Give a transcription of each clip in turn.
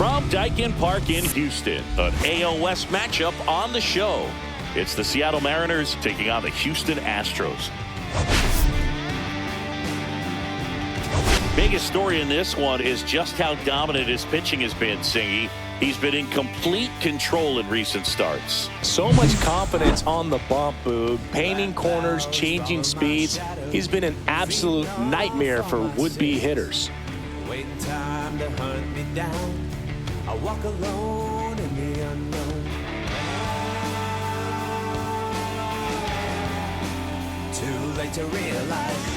From Daikin Park in Houston, an AL West matchup on the show. It's the Seattle Mariners taking on the Houston Astros. Biggest story in this one is just how dominant his pitching has been, Singy. He's been in complete control in recent starts. So much confidence on the bump, Boog. Painting corners, changing speeds. He's been an absolute nightmare for would-be hitters. Waiting time to hunt me down. I walk alone in the unknown. Too late to realize.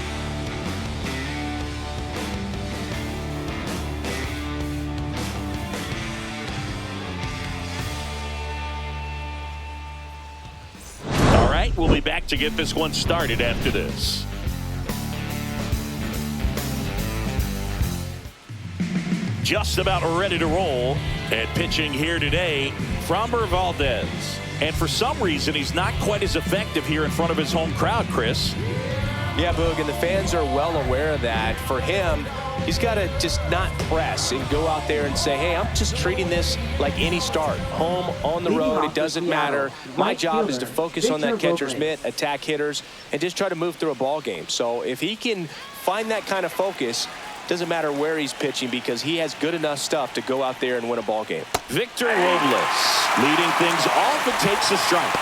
All right, we'll be back to get this one started after this. Just about ready to roll, and pitching here today, Framber Valdez. And for some reason, he's not quite as effective here in front of his home crowd, Chris. Yeah, Boog, and the fans are well aware of that. For him, he's got to just not press and go out there and say, hey, I'm just treating this like any start. Home, on the road, it doesn't matter. My job is to focus on that catcher's mitt, attack hitters, and just try to move through a ball game. So if he can find that kind of focus, doesn't matter where he's pitching because he has good enough stuff to go out there and win a ball game. Victor Robles leading things off and takes a strike.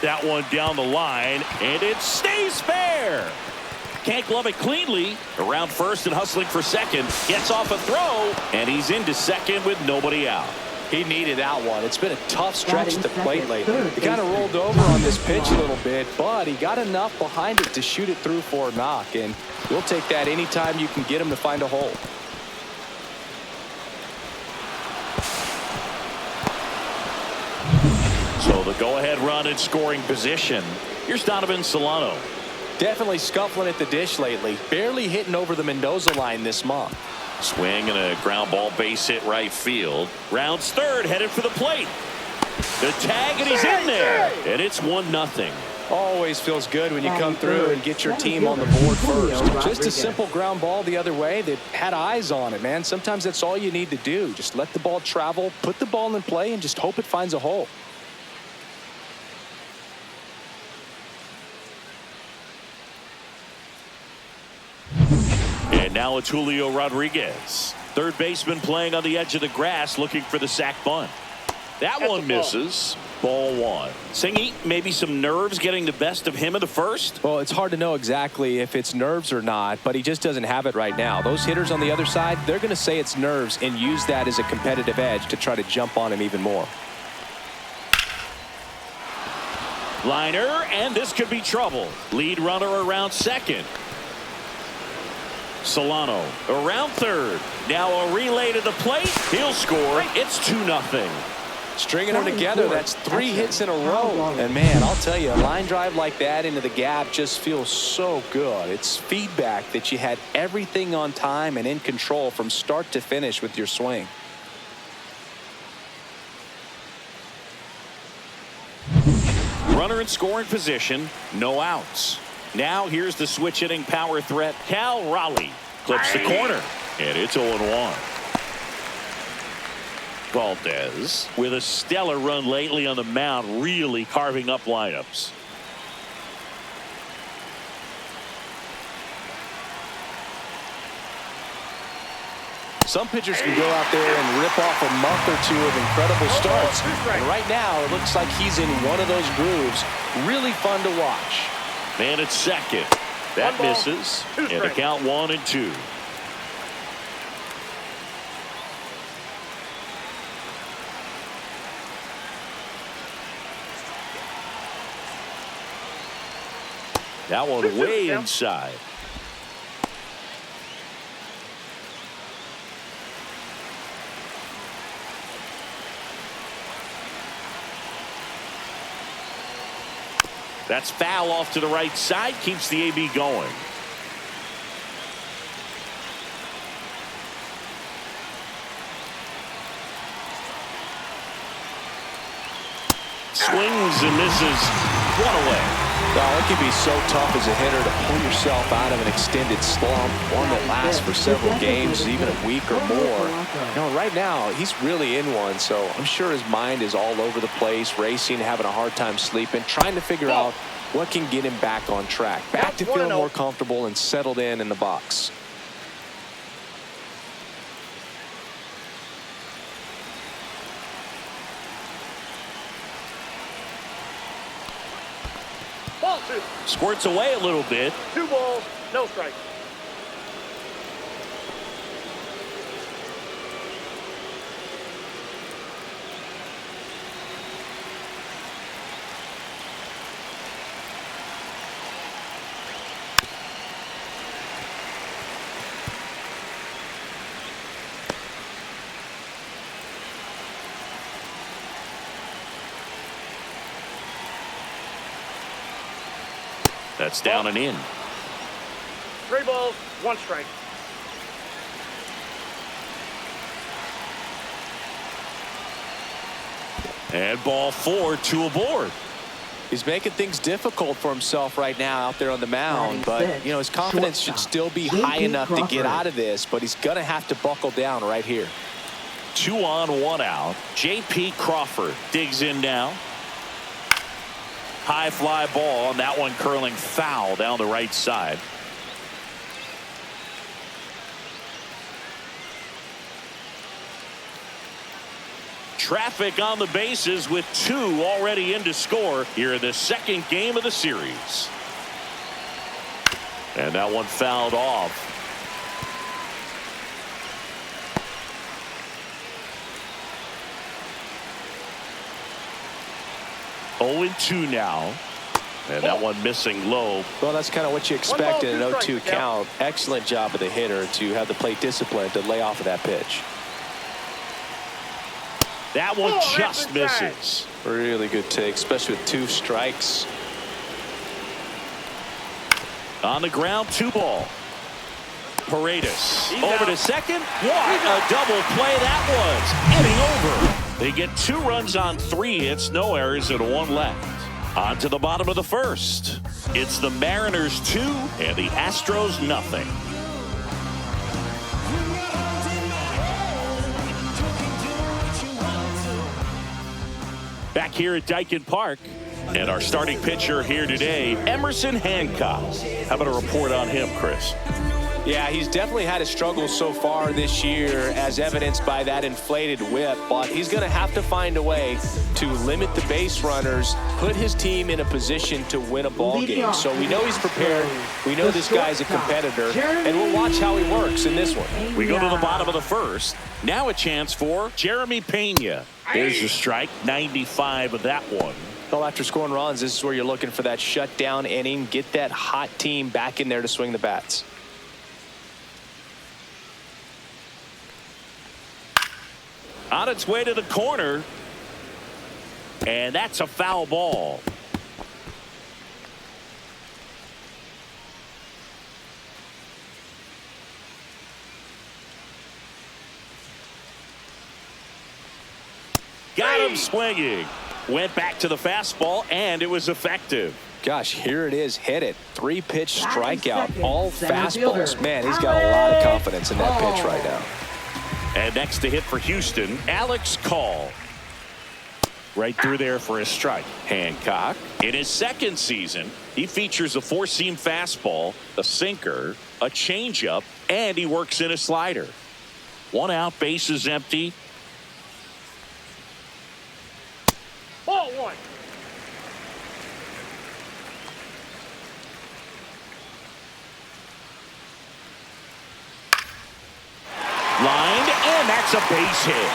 That one down the line, and it stays fair. Can't glove it cleanly. Around first and hustling for second. Gets off a throw, and he's into second with nobody out. He needed that one. It's been a tough stretch at the plate lately. He kind of rolled over on this pitch a little bit, but he got enough behind it to shoot it through for a knock, and we'll take that anytime you can get him to find a hole. So the go-ahead run in scoring position. Here's Donovan Solano. Definitely scuffling at the dish lately. Barely hitting over the Mendoza line this month. Swing and a ground ball base hit right field. Rounds third, headed for the plate. The tag, and he's in there. And it's 1-0. Always feels good when you come through and get your team on the board first. Just a simple ground ball the other way that had eyes on it, man. Sometimes that's all you need to do. Just let the ball travel, put the ball in play, and just hope it finds a hole. And now it's Julio Rodriguez. Third baseman playing on the edge of the grass looking for the sac bunt. That one misses. Ball one. Singy, maybe some nerves getting the best of him in the first? Well, it's hard to know exactly if it's nerves or not, but he just doesn't have it right now. Those hitters on the other side, they're going to say it's nerves and use that as a competitive edge to try to jump on him even more. Liner, and this could be trouble. Lead runner around second. Solano around third. Now a relay to the plate. He'll score. It's 2-0. Stringing them together, that's 3 hits in a row. And man, I'll tell you, a line drive like that into the gap just feels so good. It's feedback that you had everything on time and in control from start to finish with your swing. Runner in scoring position, no outs. Now here's the switch hitting power threat, Cal Raleigh. Clips the corner, and it's 0-1. Valdez with a stellar run lately on the mound, really carving up lineups. Some pitchers can go out there and rip off a month or two of incredible starts. And right now, it looks like he's in one of those grooves. Really fun to watch. Man at second. That misses. And a count 1-2. That one way inside. That's foul off to the right side. Keeps the AB going. Swings and misses. One away. Well, it can be so tough as a hitter to pull yourself out of an extended slump, one that lasts for several games, even a week or more. Right now, he's really in one, so I'm sure his mind is all over the place, racing, having a hard time sleeping, trying to figure out what can get him back on track, back to feeling more comfortable and settled in the box. Squirts away a little bit. 2 balls, no strikes. That's down and in. 3 balls, 1 strike. And ball 4, 2 aboard. He's making things difficult for himself right now out there on the mound, but his confidence should still be high enough to get out of this, but he's gonna have to buckle down right here. 2 on, 1 out. J.P. Crawford digs in now. High fly ball, and that one curling foul down the right side. Traffic on the bases with 2 already in to score here in the second game of the series. And that one fouled off. Oh, 2 now. And that one missing low. Well, that's kind of what you expect in an 0-2 count. Excellent job of the hitter to have the plate discipline to lay off of that pitch. That one just misses. Really good take, especially with 2 strikes. On the ground, 2 ball. Paredes over to second. What a double play that was. Inning over. They get 2 runs on 3 hits, no errors, and 1 left. On to the bottom of the first. It's the Mariners 2 and the Astros nothing. Back here at Dyken Park, and our starting pitcher here today, Emerson Hancock. How about a report on him, Chris? Yeah, he's definitely had a struggle so far this year, as evidenced by that inflated whip, but he's going to have to find a way to limit the base runners, put his team in a position to win a ball game. So we know he's prepared. We know this guy's a competitor, and we'll watch how he works in this one. We go to the bottom of the first. Now a chance for Jeremy Pena. There's the strike, 95 of that one. Well, after scoring runs, this is where you're looking for that shutdown inning, get that hot team back in there to swing the bats. On its way to the corner, and that's a foul ball. Got him swinging. Went back to the fastball, and it was effective. Gosh, here it is. Hit it. 3-pitch strikeout. All fastballs. Man, he's got a lot of confidence in that pitch right now. And next to hit for Houston, Alex Call. Right through there for a strike. Hancock, in his second season, he features a 4-seam fastball, a sinker, a changeup, and he works in a slider. 1 out, bases empty. Ball 1. Lined, and that's a base hit.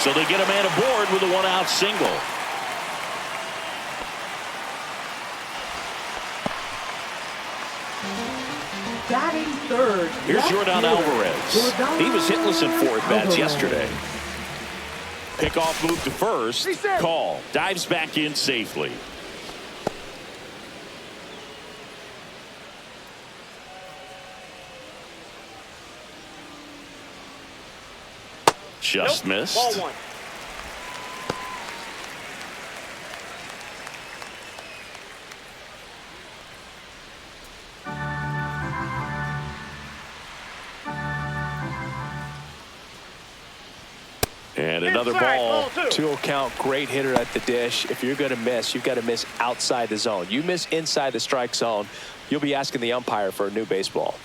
So they get a man aboard with a 1-out single. Batting third. Here's Jordan Alvarez. He was hitless in 4 at-bats yesterday. Pickoff move to first. Call. Dives back in safely. Just missed. Ball 1. And another Inside, ball. ball 2. 2-0 count, great hitter at the dish. If you're going to miss, you've got to miss outside the zone. You miss inside the strike zone, you'll be asking the umpire for a new baseball.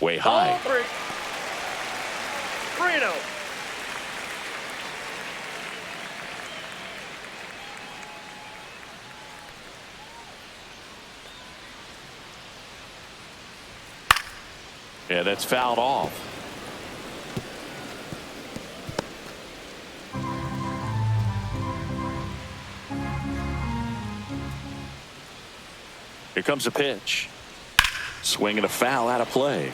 Way Ball high. 3. 3-0. Yeah, that's fouled off. Here comes a pitch. Swing and a foul out of play.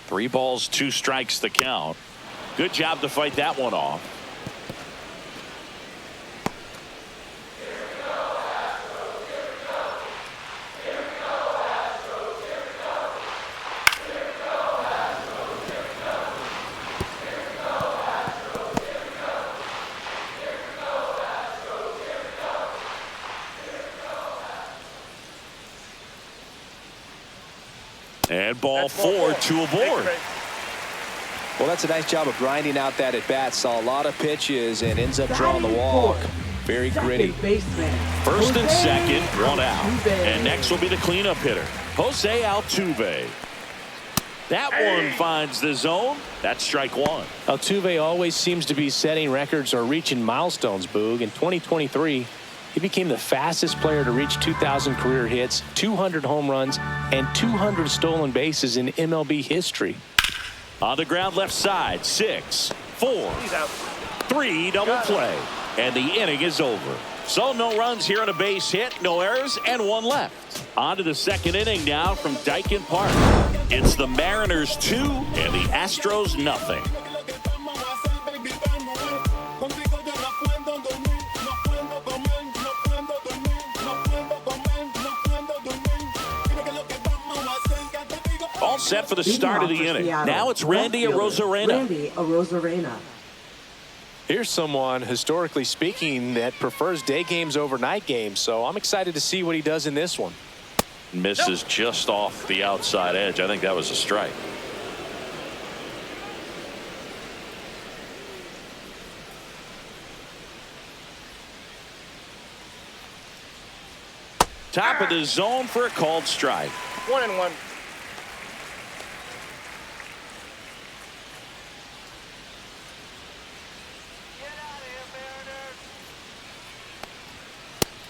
Three balls, 2 strikes the count. Good job to fight that one off. And ball 4, 2 aboard. Well, that's a nice job of grinding out that at bat. Saw a lot of pitches and ends up drawing the walk. Very gritty. First and second, 1 out. And next will be the cleanup hitter, Jose Altuve. That one finds the zone. That's strike 1. Altuve always seems to be setting records or reaching milestones, Boog. In 2023, he became the fastest player to reach 2,000 career hits, 200 home runs, and 200 stolen bases in MLB history. On the ground left side, 6, 4, 3 double play. And the inning is over. So no runs here on a base hit, no errors, and 1 left. On to the second inning now from Dyken Park. It's the Mariners 2 and the Astros nothing. All set for the start of the inning. Now it's Randy Arozarena. Here's someone, historically speaking, that prefers day games over night games. So I'm excited to see what he does in this one. Misses just off the outside edge. I think that was a strike. Top of the zone for a called strike. 1-1.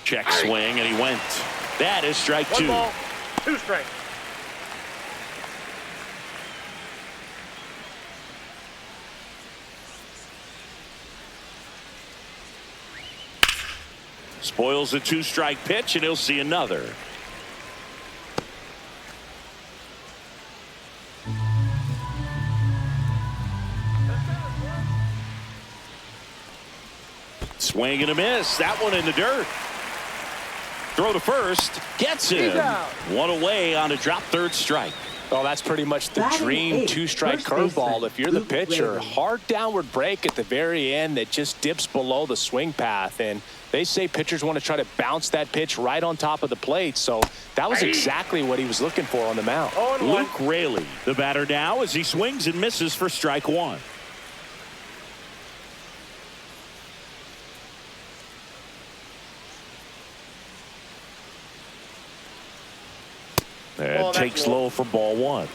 Check swing, and he went. That is strike 2. 1 ball, 2 strikes. Spoils a 2-strike pitch, and he'll see another. Swing and a miss. That one in the dirt. Throw to first. Gets him. 1 away on a drop 3rd strike. Oh, that's pretty much the dream 2-strike curveball. If you're the pitcher, hard downward break at the very end that just dips below the swing path. And they say pitchers want to try to bounce that pitch right on top of the plate. So that was exactly what he was looking for on the mound. Luke Raley, the batter now, as he swings and misses for strike 1. And takes low for ball 1.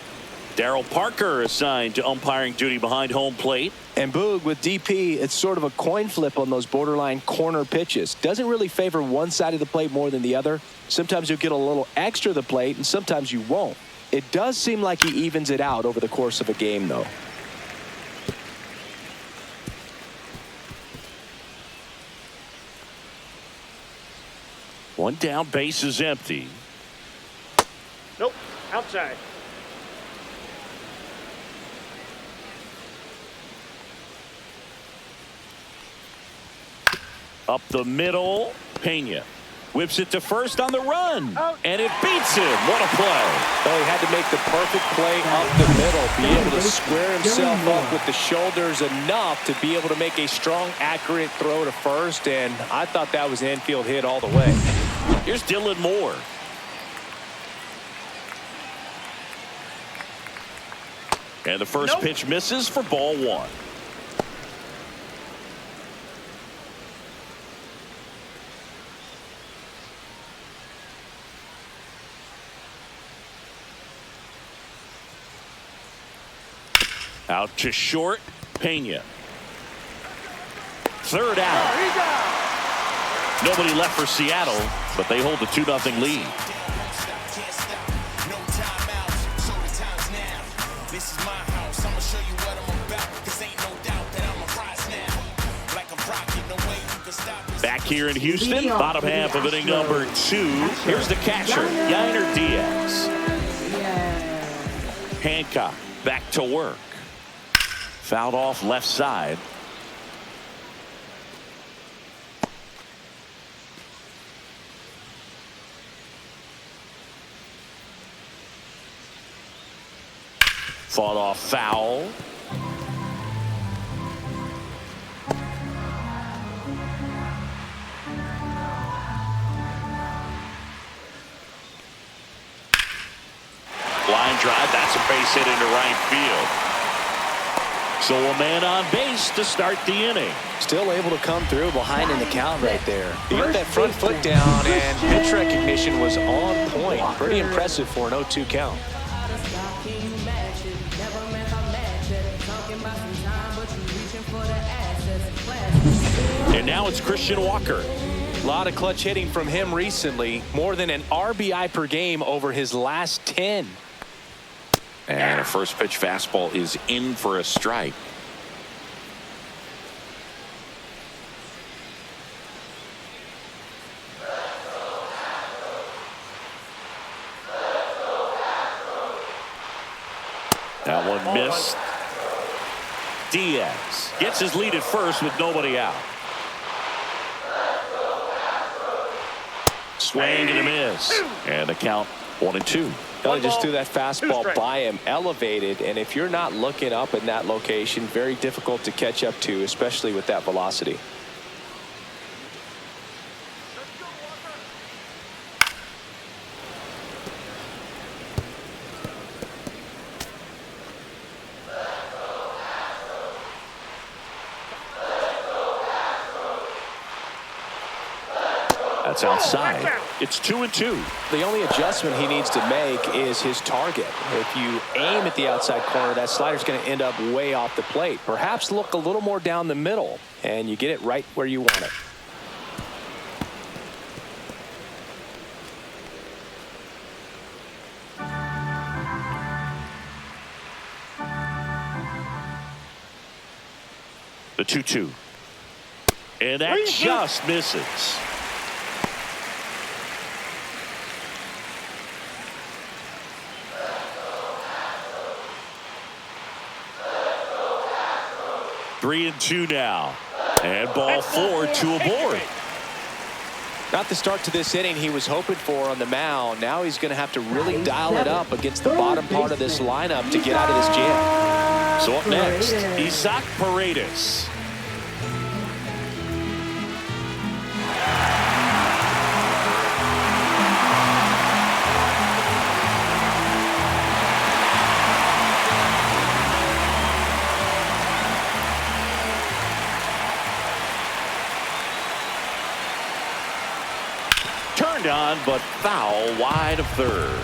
Darryl Parker assigned to umpiring duty behind home plate. And Boog, with DP, it's sort of a coin flip on those borderline corner pitches. Doesn't really favor one side of the plate more than the other. Sometimes you'll get a little extra the plate, and sometimes you won't. It does seem like he evens it out over the course of a game, though. One down, base is empty. Nope, outside. Up the middle, Pena. Whips it to first on the run. And it beats him. What a play. Well, he had to make the perfect play up the middle. Be able to square himself up with the shoulders enough to be able to make a strong, accurate throw to first. And I thought that was an infield hit all the way. Here's Dylan Moore. And the first pitch misses for ball one. Out to short, Pena. Third out. Nobody left for Seattle, but they hold a 2-0 lead. Back here in Houston, bottom half of inning number 2. Here's the catcher, Gunnar Diaz. Hancock back to work. Fouled off left side. Fought off foul. Line drive, that's a base hit into right field. So a man on base to start the inning. Still able to come through behind in the count right there. He got that front foot down, and pitch recognition was on point. Pretty impressive for an 0-2 count. And now it's Christian Walker. A lot of clutch hitting from him recently. More than an RBI per game over his last 10. And a first pitch fastball is in for a strike. That one missed. Diaz gets his lead at first with nobody out. Swing and a miss. And the count 1-2. Elly just threw that fastball by him, elevated, and if you're not looking up in that location, very difficult to catch up to, especially with that velocity. That's outside. It's 2-2. The only adjustment he needs to make is his target. If you aim at the outside corner, that slider's going to end up way off the plate. Perhaps look a little more down the middle, and you get it right where you want it. The 2-2. And that just misses. Three and 2 now. And ball 4, 2 aboard. Not the start to this inning he was hoping for on the mound. Now he's going to have to really dial it up against the bottom part of this lineup to get out of this jam. So up next, Isaac Paredes. Turned on, but foul wide of third.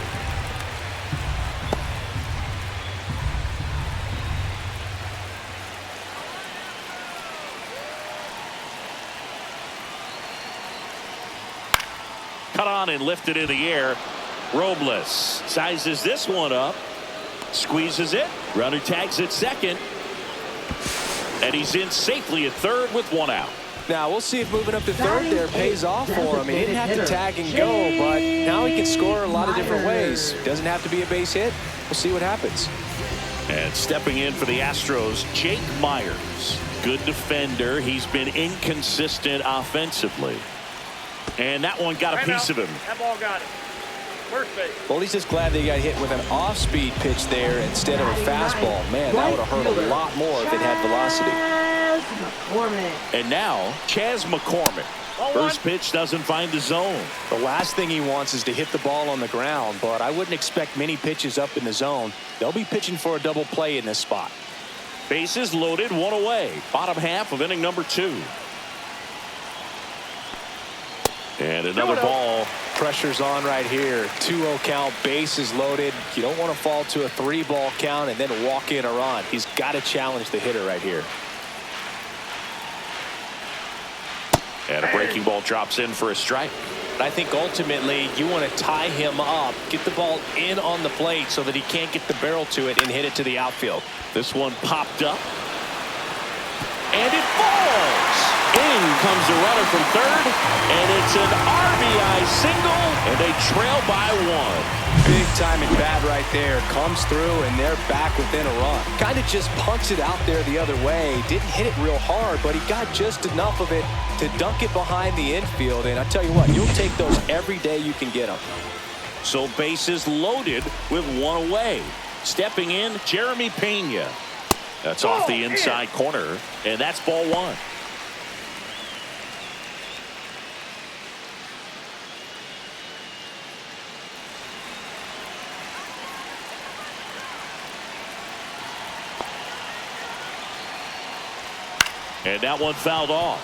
Cut on and lifted in the air. Robles sizes this one up. Squeezes it. Runner tags at second. And he's in safely at third with 1 out. Now, we'll see if moving up to third there pays off for him. He didn't have to tag and go, but now he can score a lot of different ways. Doesn't have to be a base hit. We'll see what happens. And stepping in for the Astros, Jake Myers. Good defender. He's been inconsistent offensively. And that one got a piece of him. That ball got it. First base. Well, he's just glad they got hit with an off-speed pitch there instead of a fastball. Man, that would have hurt a lot more if it had velocity. And now, Chas McCormick. First pitch doesn't find the zone. The last thing he wants is to hit the ball on the ground, but I wouldn't expect many pitches up in the zone. They'll be pitching for a double play in this spot. Bases loaded, one away. Bottom half of inning number 2. And another ball. Pressure's on right here. 2-0 count, bases loaded. You don't want to fall to a 3-ball count and then walk in a run. He's got to challenge the hitter right here. And a breaking ball drops in for a strike. I think ultimately you want to tie him up, get the ball in on the plate so that he can't get the barrel to it and hit it to the outfield. This one popped up. And it falls. In comes the runner from third. And it's an RBI single. And they trail by 1. Big time at bat right there. Comes through and they're back within a run. Kind of just punts it out there the other way. Didn't hit it real hard, but he got just enough of it to dunk it behind the infield. And I tell you what, you'll take those every day you can get them. So bases loaded with 1 away. Stepping in, Jeremy Pena. That's off the inside corner. And that's ball 1. And that one fouled off.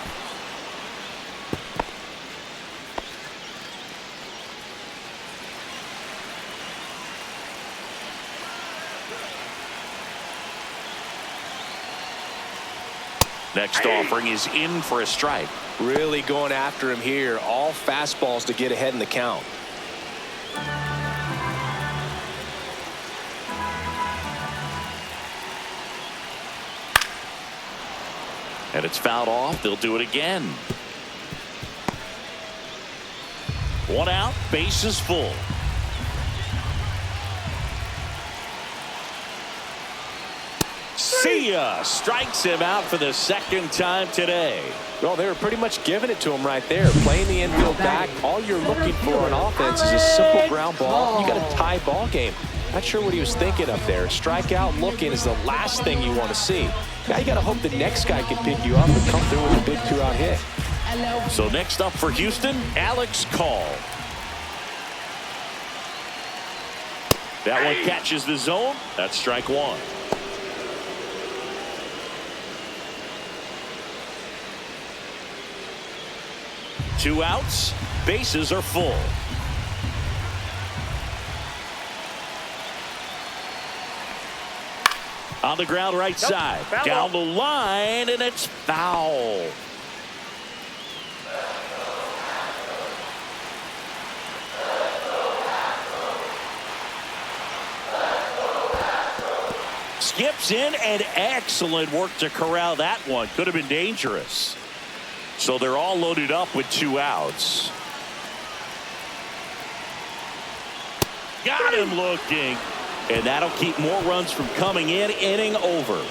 Next offering is in for a strike. Really going after him here. All fastballs to get ahead in the count. And it's fouled off. They'll do it again. 1 out, bases full. See ya! Strikes him out for the 2nd time today. Well, they were pretty much giving it to him right there. Playing the infield back. All you're looking for on offense is a simple ground ball. You got a tie ball game. Not sure what he was thinking up there. Strikeout looking is the last thing you want to see. Now you got to hope the next guy can pick you up and come through with a big 2-out hit. So next up for Houston, Alex Call. That one catches the zone. That's strike 1. Two outs, bases are full. On the ground right side. Down the line, and it's foul. Skips in, and excellent work to corral that one. Could have been dangerous. So they're all loaded up with 2 outs. Got him looking. And that'll keep more runs from coming in. Inning over.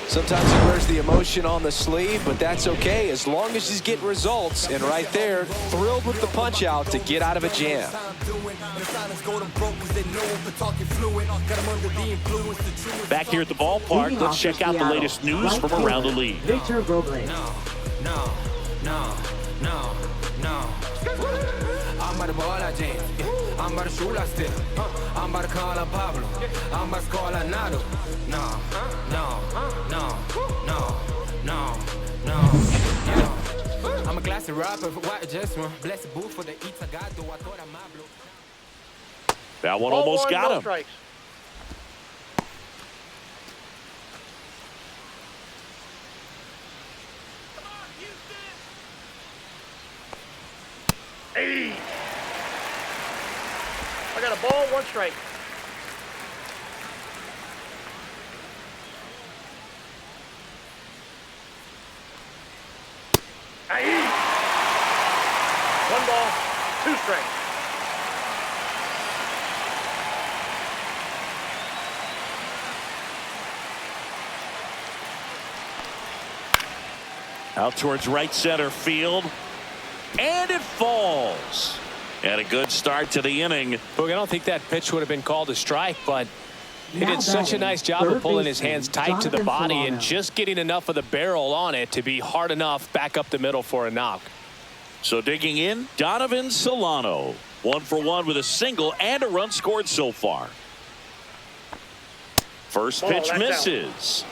Sometimes he wears the emotion on the sleeve, but that's okay as long as he's getting results. And right there, thrilled with the punch out to get out of a jam. Back here at the ballpark, let's check out the latest news from around the league. Victor Robles. No. I'm about to ball out James. I'm about to shoot like still. I'm about to call out Pablo. I'm about to call out Nado. No. Yeah. I'm a classy rapper. What just one? Blessed boo for the eats I got. Though I thought I might blow. That one almost got him. Strikes. Hey. I got a ball, 1 strike. Hey. 1 ball, 2 strikes. Out towards right center field. And it falls. And a good start to the inning. Look, I don't think that pitch would have been called a strike, but he Now did such a nice job of pulling his hands tight to the body and just getting enough of the barrel on it to be hard enough back up the middle for a knock. So digging in, Donovan Solano. 1 for 1 with a single and a run scored so far. First pitch misses.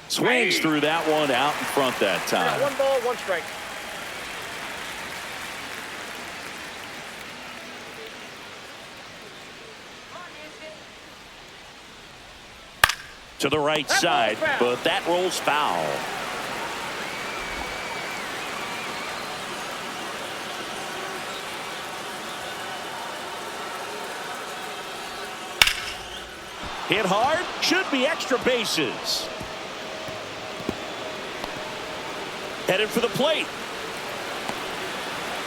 Swings through that one out in front that time. 1 ball, 1 strike. To the right side, but that rolls foul. Hit hard, should be extra bases. Headed for the plate.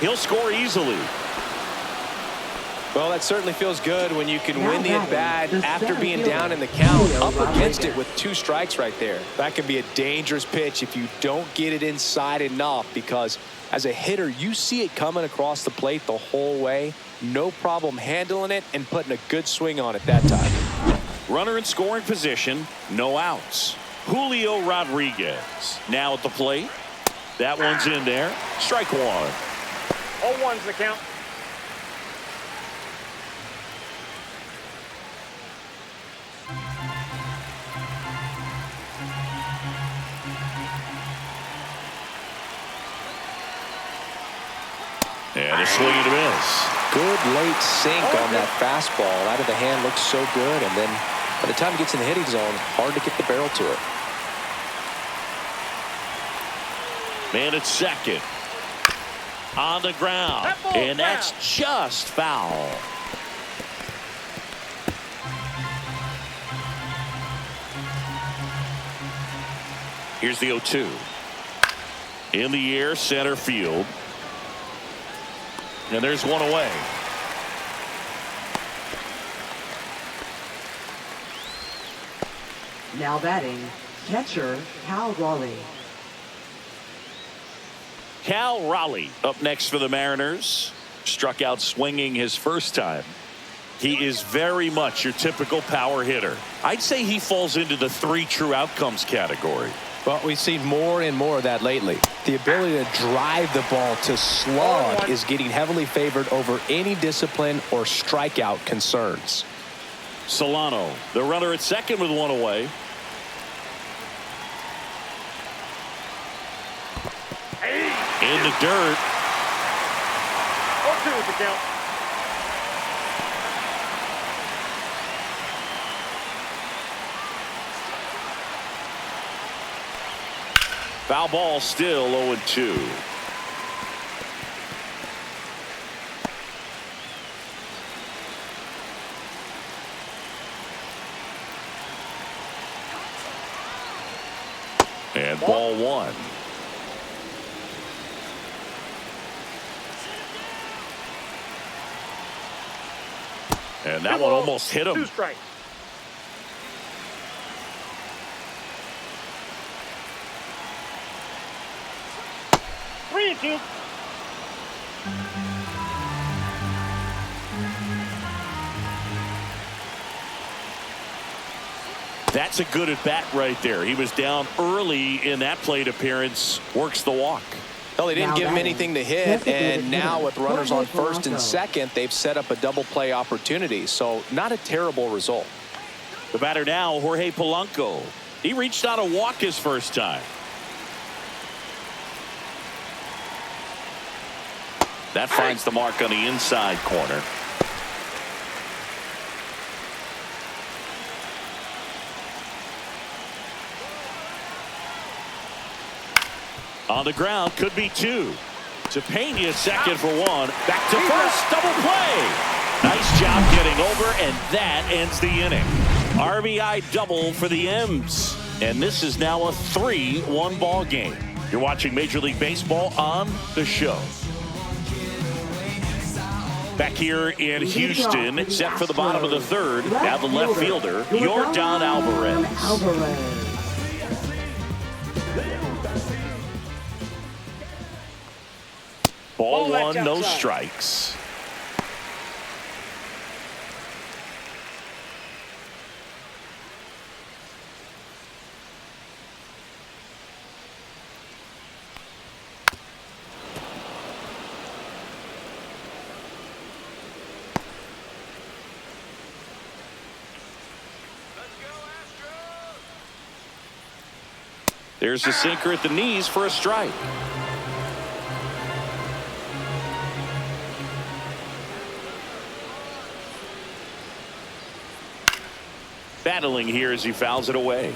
He'll score easily. Well, that certainly feels good when you can win the at-bat after being down in the count, up against it with 2 strikes right there. That can be a dangerous pitch if you don't get it inside enough, because as a hitter, you see it coming across the plate the whole way. No problem handling it and putting a good swing on it that time. Runner in scoring position, no outs. Julio Rodriguez now at the plate. That one's in there. Strike 1. All ones the count. And a swing and a miss. Good late sink on that fastball. Out of the hand, looks so good, and then by the time it gets in the hitting zone, hard to get the barrel to it. Man at second. On the ground. And that's just foul. Here's the 0-2. In the air, center field. And there's one away. Now batting, catcher Cal Raleigh. Cal Raleigh up next for the Mariners. Struck out swinging his first time. He is very much your typical power hitter. I'd say he falls into the 3 true outcomes category. Well, we've seen more and more of that lately. The ability to drive the ball to slog is getting heavily favored over any discipline or strikeout concerns. Solano, the runner at second with 1 away. In the dirt. 0-2 is the count. Foul ball, still 0-2. And ball 1. And that one almost hit him. 2 strikes. Three. That's a good at bat right there. He was down early in that plate appearance. Works the walk. Well, they didn't give him anything to hit, and now with runners on first and second, they've set up a double play opportunity. So not a terrible result. The batter now, Jorge Polanco. He reached out a walk his first time. That finds the mark on the inside corner. On the ground, could be 2. Tepena second for 1. Back to first, double play. Nice job getting over, and that ends the inning. RBI double for the M's. And this is now a 3-1 ball game. You're watching Major League Baseball on The Show. Back here in Houston, set for the bottom of the third. Now the left fielder, Yordan Alvarez. Ball one, no strikes. There's a sinker at the knees for a strike. Battling here as he fouls it away.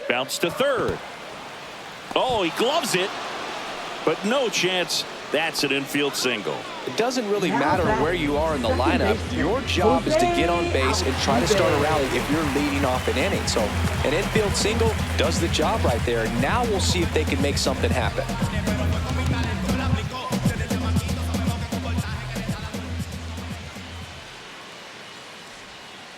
Bounce to third. Oh, he gloves it, but no chance. That's an infield single. It doesn't really matter where you are in the lineup. Your job is to get on base and try to start a rally if you're leading off an inning. So an infield single does the job right there. Now we'll see if they can make something happen.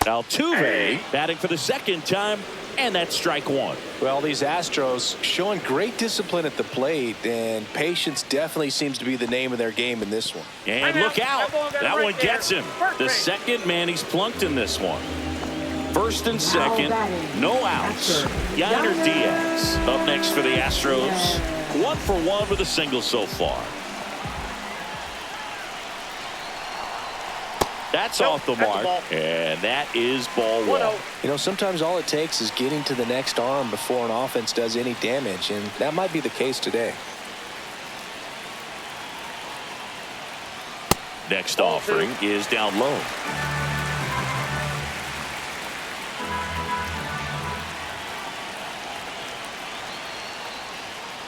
Altuve batting for the second time, and that's strike one. Well, these Astros showing great discipline at the plate, and patience definitely seems to be the name of their game in this one. And look out. That one gets him. The second man he's plunked in this one. First and second, no outs. Gunnar Diaz up next for the Astros. 1 for 1 with a single so far. That's off the mark, and that is ball one. You know, sometimes all it takes is getting to the next arm before an offense does any damage, and that might be the case today. Next offering is down low.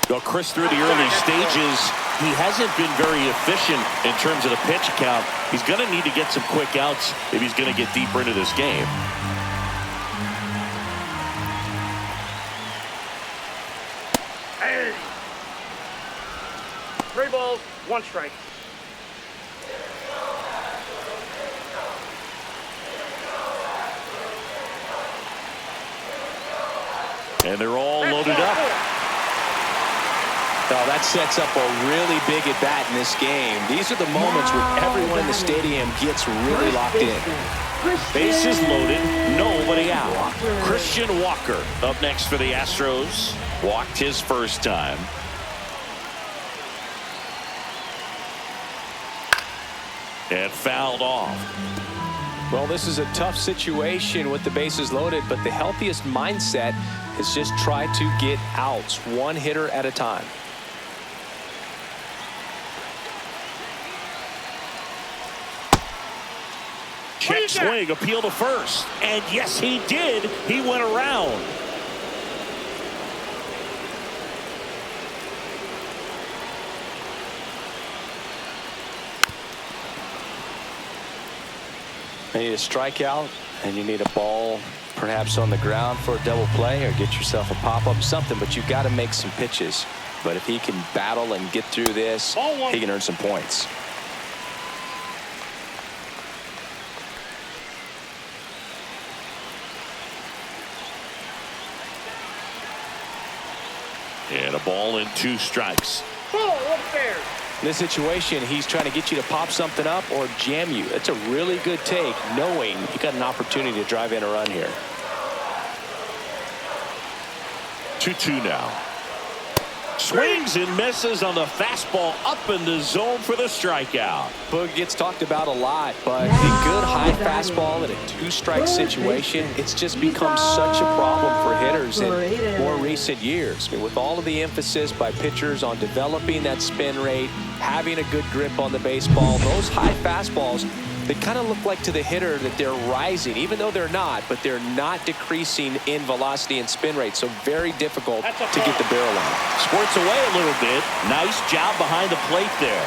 Well, Chris, through the early stages, he hasn't been very efficient in terms of the pitch count. He's going to need to get some quick outs if he's going to get deeper into this game. Hey. 3 balls, 1 strike. And they're all loaded up. Oh, that sets up a really big at bat in this game. These are the moments where everyone in the stadium gets really locked in. Bases loaded, nobody out. Christian Walker up next for the Astros. Walked his first time. And fouled off. Well, this is a tough situation with the bases loaded, but the healthiest mindset is just try to get outs, one hitter at a time. Check swing, appeal to first. And yes, he did. He went around. You need a strikeout, and you need a ball perhaps on the ground for a double play, or get yourself a pop-up, something, but you've got to make some pitches. But if he can battle and get through this, he can earn some points. And a ball and 2 strikes. Ball upstairs. In this situation, he's trying to get you to pop something up or jam you. That's a really good take, knowing you got an opportunity to drive in a run here. 2-2 now. Swings and misses on the fastball up in the zone for the strikeout. Boog gets talked about a lot, but the good high fastball in a 2-strike situation, it's just become such a problem for hitters in more recent years. I mean, with all of the emphasis by pitchers on developing that spin rate, having a good grip on the baseball, those high fastballs, they kind of look like to the hitter that they're rising, even though they're not, but they're not decreasing in velocity and spin rate. So very difficult to get the barrel on. Squirts away a little bit. Nice job behind the plate there.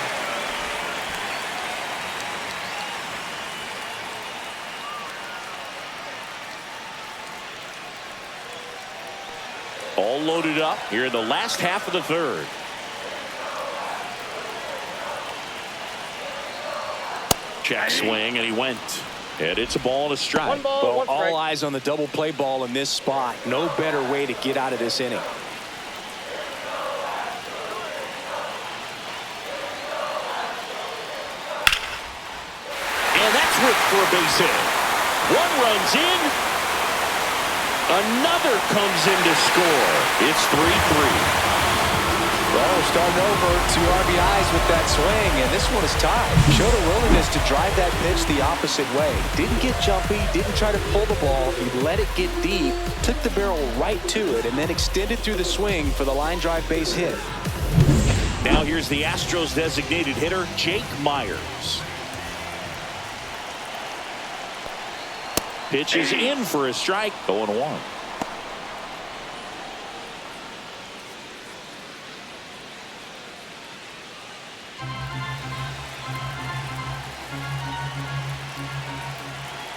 All loaded up here in the last half of the third. Check swing, and he went. And it's a ball and a strike. One ball, Well, one strike. all eyes on the double play ball in this spot. No better way to get out of this inning. And that's ripped for a base hit. One runs in. Another comes in to score. It's 3-3. Well, we're starting over 2 RBIs with that swing, and this one is tied. Showed a willingness to drive that pitch the opposite way. Didn't get jumpy, didn't try to pull the ball. He let it get deep, took the barrel right to it, and then extended through the swing for the line drive base hit. Now here's the Astros designated hitter, Jake Myers. Pitch is in for a strike. 0-1.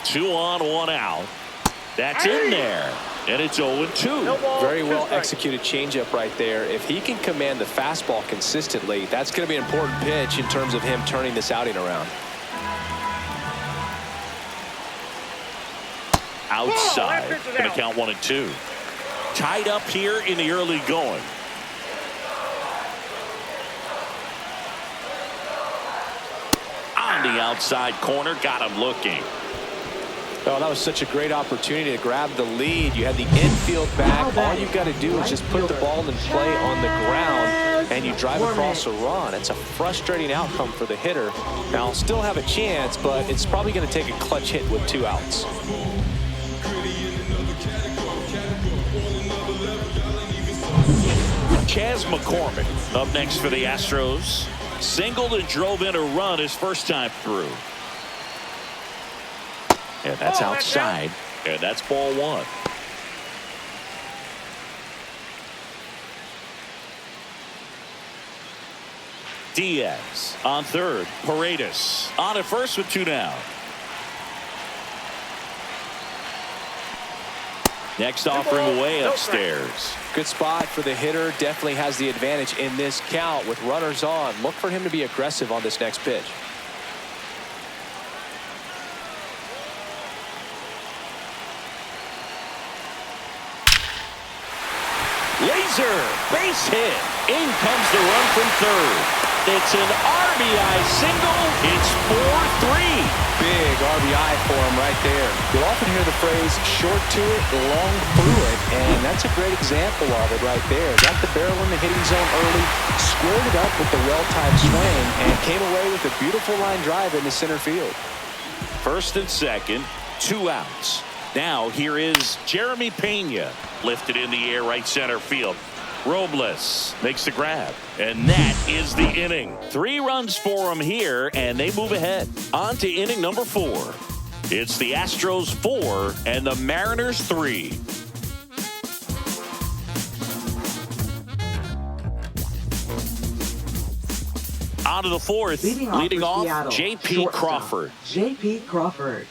Two on, one out. That's in there. And it's 0-2. No ball, Very two well strikes. executed changeup right there. If he can command the fastball consistently, that's going to be an important pitch in terms of him turning this outing around. Outside. that pitch is Going to out. count 1-2. Tied up here in the early going. On the outside corner. Got him looking. Oh, that was such a great opportunity to grab the lead. You had the infield back. All you've got to do is just put the ball in play on the ground, and you drive across a run. It's a frustrating outcome for the hitter. Now, still have a chance, but it's probably going to take a clutch hit with 2 outs. Chas McCormick up next for the Astros. Singled and drove in a run his first time through. And that's outside. And that's ball 1. Diaz on third. Paredes on at first with 2 down. Next offering away upstairs. Good spot for the hitter. Definitely has the advantage in this count with runners on. Look for him to be aggressive on this next pitch. Laser base hit. In comes the run from third. It's an RBI single. It's 4-3. Big RBI for him right there. You'll often hear the phrase short to it, long through it, and that's a great example of it right there. Got the barrel in the hitting zone early, squared it up with the well-timed swing, and came away with a beautiful line drive into center field. First and second, 2 outs. Now here is Jeremy Pena, lifted in the air right center field. Robles makes the grab, and that is the inning. 3 runs for him here, and they move ahead. On to inning number 4. It's the Astros 4 and the Mariners 3. On to the 4th, leading off Seattle, J.P. shortstop, Crawford. J.P. Crawford.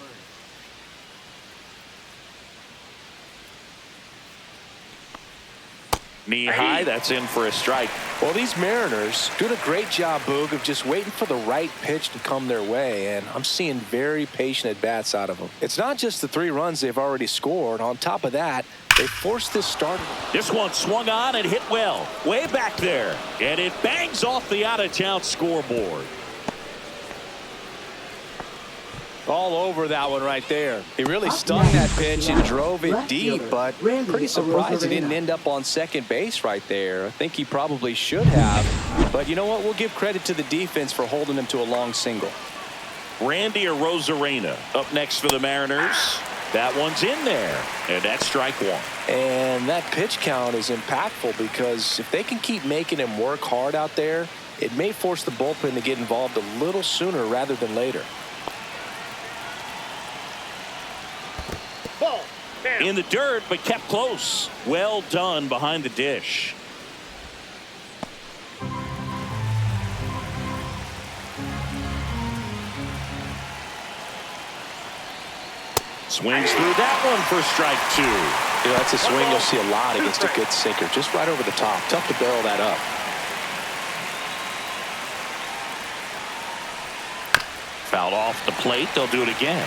Knee high, that's in for a strike. Well, these Mariners doing a great job, Boog, of just waiting for the right pitch to come their way, and I'm seeing very patient at-bats out of them. It's not just the 3 runs they've already scored. On top of that, they forced this start. This one swung on and hit well, way back there, and it bangs off the out-of-town scoreboard. All over that one right there. He really stung that pitch and drove it deep, but pretty surprised he didn't end up on second base right there. I think he probably should have. But you know what? We'll give credit to the defense for holding him to a long single. Randy Arozarena up next for the Mariners. That one's in there, and that's strike 1. And that pitch count is impactful because if they can keep making him work hard out there, it may force the bullpen to get involved a little sooner rather than later. Ball. Down. In the dirt, but kept close. Well done behind the dish. Swings through that one for strike 2. You know, that's a swing you'll see a lot against a good sinker. Just right over the top. Tough to barrel that up. Fouled off the plate. They'll do it again.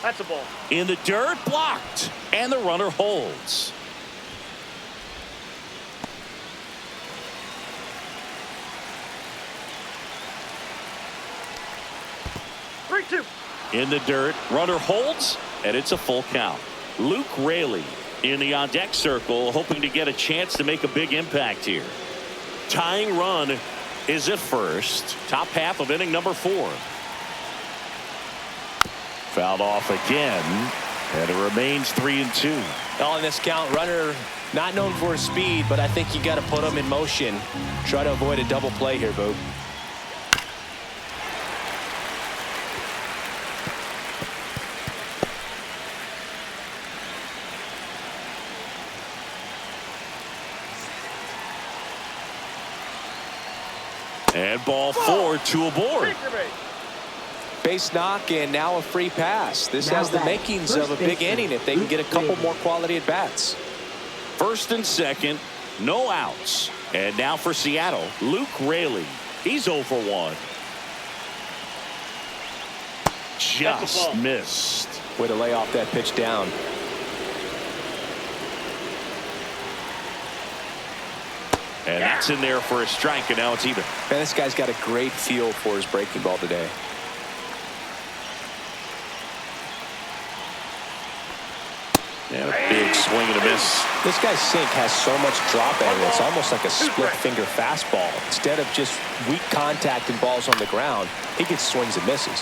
That's a ball. In the dirt, blocked. And the runner holds. 3-2. In the dirt, runner holds, and it's a full count. Luke Raley in the on-deck circle, hoping to get a chance to make a big impact here. Tying run is at first. Top half of inning number 4. Fouled off again, and it remains 3-2. Oh, in this count, runner not known for his speed, but I think you got to put him in motion. Try to avoid a double play here, Boog. And ball 4, 2 aboard. Base knock and now a free pass. This has the makings of a big inning if they can get a couple more quality at bats. First and second, no outs. And now for Seattle, Luke Raley. He's 0 for 1. Just missed. Way to lay off that pitch down. And that's in there for a strike, and now it's even. Man, this guy's got a great feel for his breaking ball today. And a big swing and a miss. This guy's sink has so much drop angle. It's almost like a split finger fastball. Instead of just weak contact and balls on the ground, he gets swings and misses.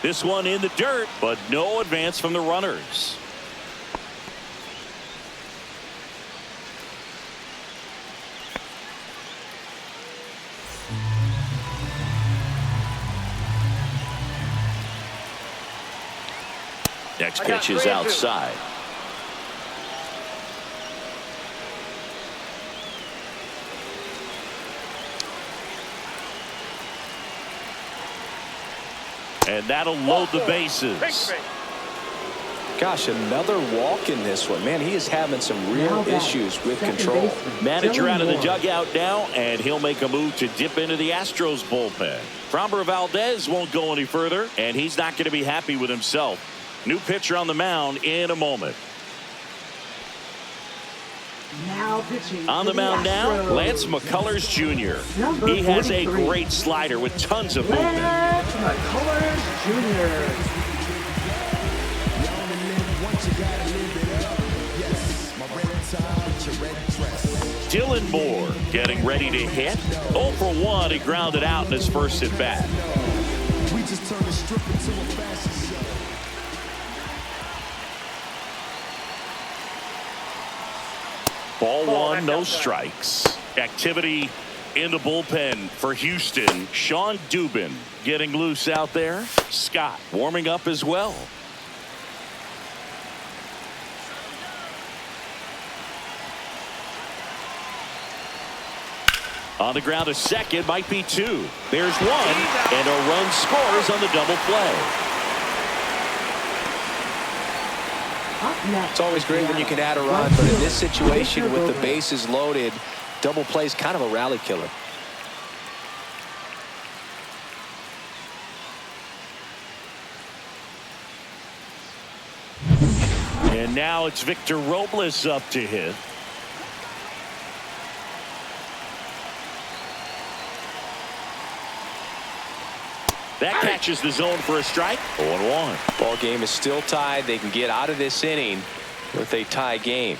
This one in the dirt, but no advance from the runners. Next pitch is outside. And that'll load the bases. Gosh, another walk in this one. Man, he is having some real issues with control. Manager out of the dugout now, and he'll make a move to dip into the Astros bullpen. Framber Valdez won't go any further, and he's not going to be happy with himself. New pitcher on the mound in a moment. Now pitching on the mound now, Lance McCullers Jr. He has a great slider with tons of movement. Lance McCullers Jr. Dylan Moore getting ready to hit. 0 for 1. He grounded out in his first at bat. We just turned the strip into a fashion show. Ball 1, no strikes. Activity in the bullpen for Houston. Sean Dubin getting loose out there. Scott warming up as well. On the ground, a second, might be 2. There's 1, and a run scores on the double play. It's always great when you can add a run, but in this situation with the bases loaded, double play is kind of a rally killer. And now it's Victor Robles up to hit. That catches the zone for a strike. 0-1. Ball game is still tied. They can get out of this inning with a tie game.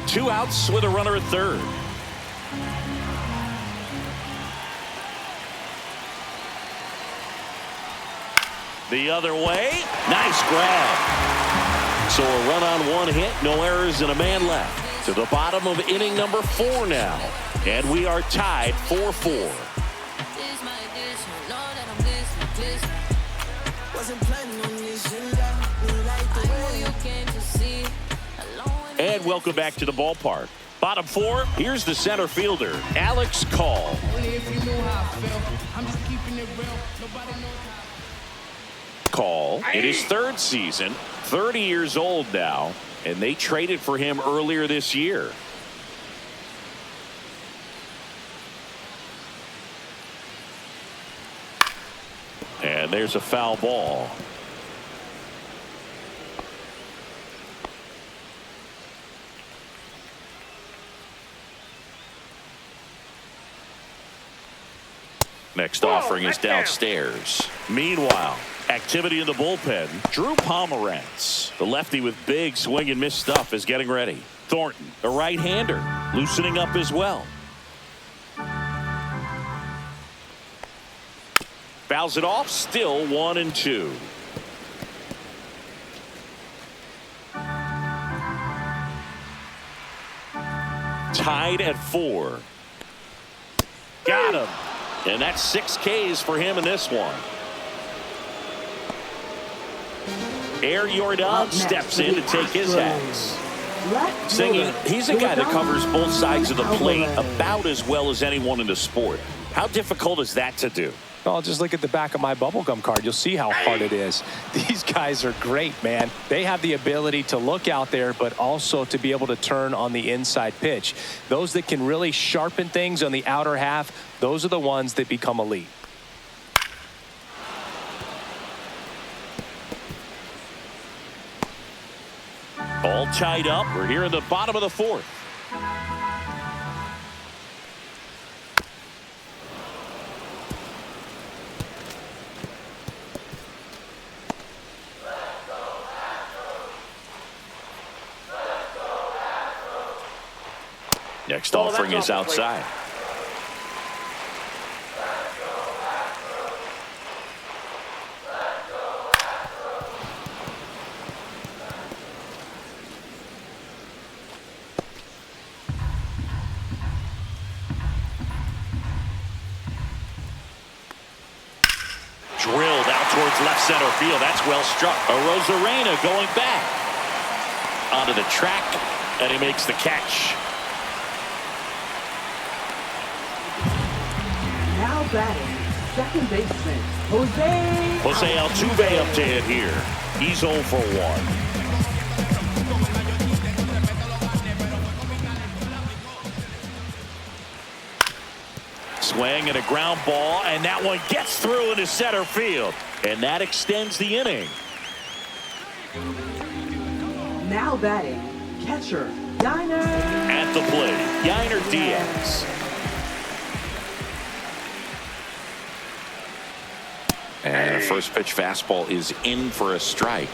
2 outs with a runner at third. The other way. Nice grab. So a run on 1 hit, no errors, and a man left. To the bottom of inning number 4 now. And we are tied 4-4. And welcome back to the ballpark. Bottom four, here's the center fielder, Alex Call. Call in his third season, 30 years old now, and they traded for him earlier this year. And there's a foul ball. Next offering is downstairs. Meanwhile, activity in the bullpen. Drew Pomerantz, the lefty with big swing and miss stuff, is getting ready. Thornton, the right-hander, loosening up as well. Fouls it off, still 1-2. Tied at 4. Got him. And that's 6 Ks for him in this one. Air Jordan steps in to take his hats. Singing, he's a guy that covers both sides of the plate about as well as anyone in the sport. How difficult is that to do? Well, just look at the back of my bubblegum card. You'll see how hard it is. These guys are great, man. They have the ability to look out there, but also to be able to turn on the inside pitch. Those that can really sharpen things on the outer half, those are the ones that become elite. All tied up. We're here in the bottom of the fourth. Next offering is outside. Drilled out towards left center field. That's well struck. Arozarena going back onto the track, and he makes the catch. Now batting, second baseman, Jose Altuve up to hit here. He's 0 for 1. Swing and a ground ball, and that one gets through into center field. And that extends the inning. Now batting, catcher, Gunnar. At the plate, Gunnar Diaz. And a first pitch fastball is in for a strike.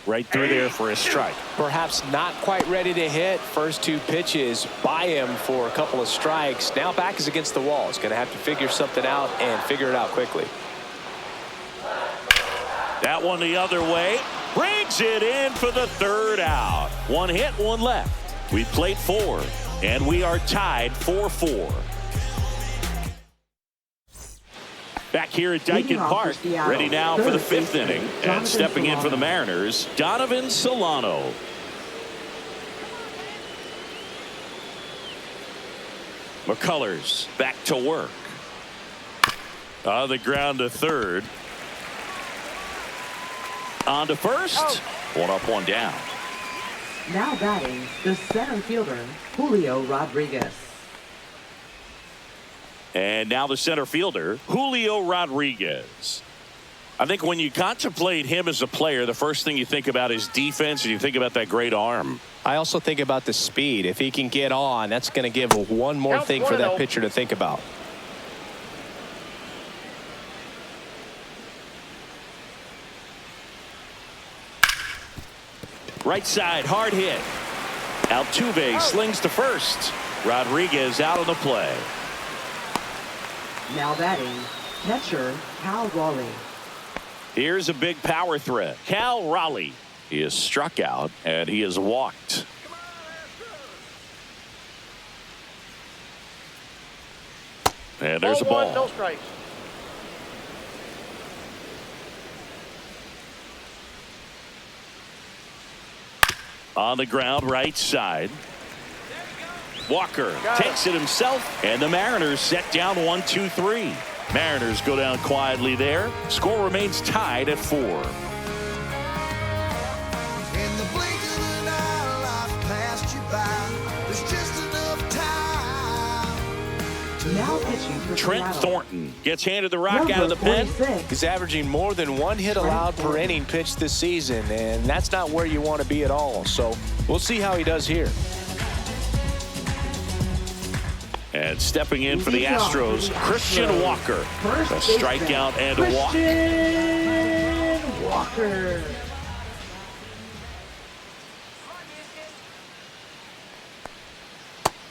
Right through there for a strike. Perhaps not quite ready to hit. First 2 pitches by him for a couple of strikes. Now back is against the wall. He's going to have to figure something out and figure it out quickly. That one the other way. Brings it in for the 3rd out. 1 hit, 1 left. We've played 4, and we are tied 4-4. Back here at Dyken Park, ready now for the 5th inning. And stepping in for the Mariners, Donovan Solano. McCullers back to work. On the ground to 3rd. On to 1st. 1 up, 1 down. Now batting, the center fielder, Julio Rodriguez. And now the center fielder, Julio Rodriguez. I think when you contemplate him as a player, the first thing you think about is defense, and you think about that great arm. I also think about the speed. If he can get on, that's going to give one more thing for that pitcher to think about. Right side, hard hit. Altuve slings to first. Rodriguez out on the play. Now batting, catcher, Cal Raleigh. Here's a big power threat. Cal Raleigh. He is struck out, and he is walked. And there's a Ball ball. 1, no strikes. On the ground, right side. Walker takes it himself, and the Mariners set down 1-2-3. Mariners go down quietly there. Score remains tied at 4. In the blink of an eye, life passed you by. There's just enough time. Now pitching for Trent Seattle. Thornton gets handed the rock Number out of the pen. 46. He's averaging more than 1 hit allowed per inning pitched this season, and that's not where you want to be at all. So we'll see how he does here. And stepping in for the Astros, Christian Walker. First A strikeout and a walk. Christian Walker.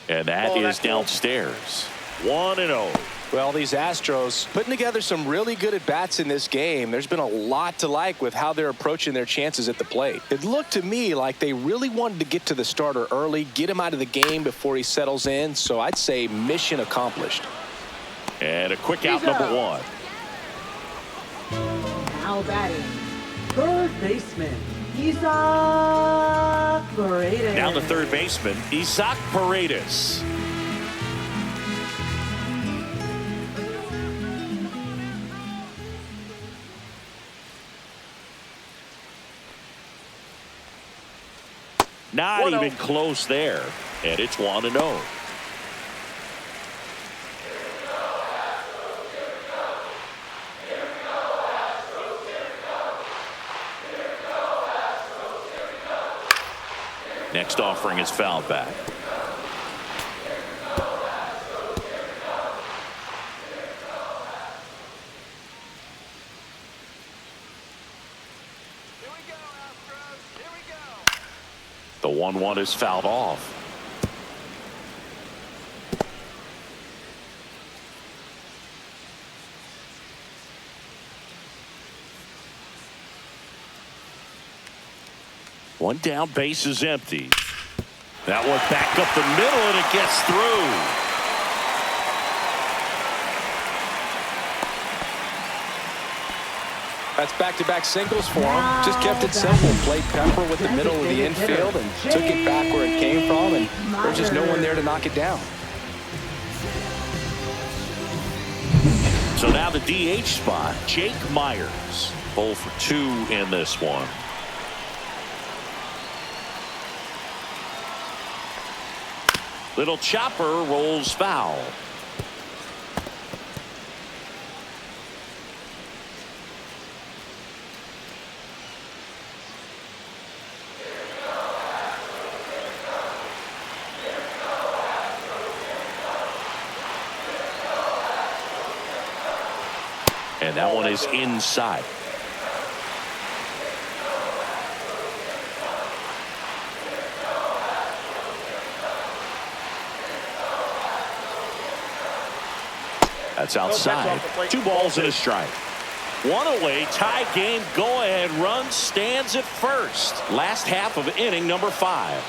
And that is downstairs. 1-0. Well, these Astros putting together some really good at-bats in this game. There's been a lot to like with how they're approaching their chances at the plate. It looked to me like they really wanted to get to the starter early, get him out of the game before he settles in. So I'd say mission accomplished. And a quick out, number 1. Now batting, third baseman, Isaac Paredes. Now the third baseman, Isaac Paredes. Not 1-0. even close there. And it's 1-0. Next offering is fouled back. The 1-1 is fouled off. One down, base is empty. That one back up the middle, and it gets through. That's back-to-back singles for him. Just kept it simple. Played pepper with the middle of the infield and took it back where it came from, and there's just no one there to knock it down. So now the DH spot, Jake Myers. 0 for 2 in this one. Little chopper rolls foul. And that one is inside. That's outside. 2 balls and a strike. 1 away, tie game, go-ahead run stands at first. Last half of inning number 5.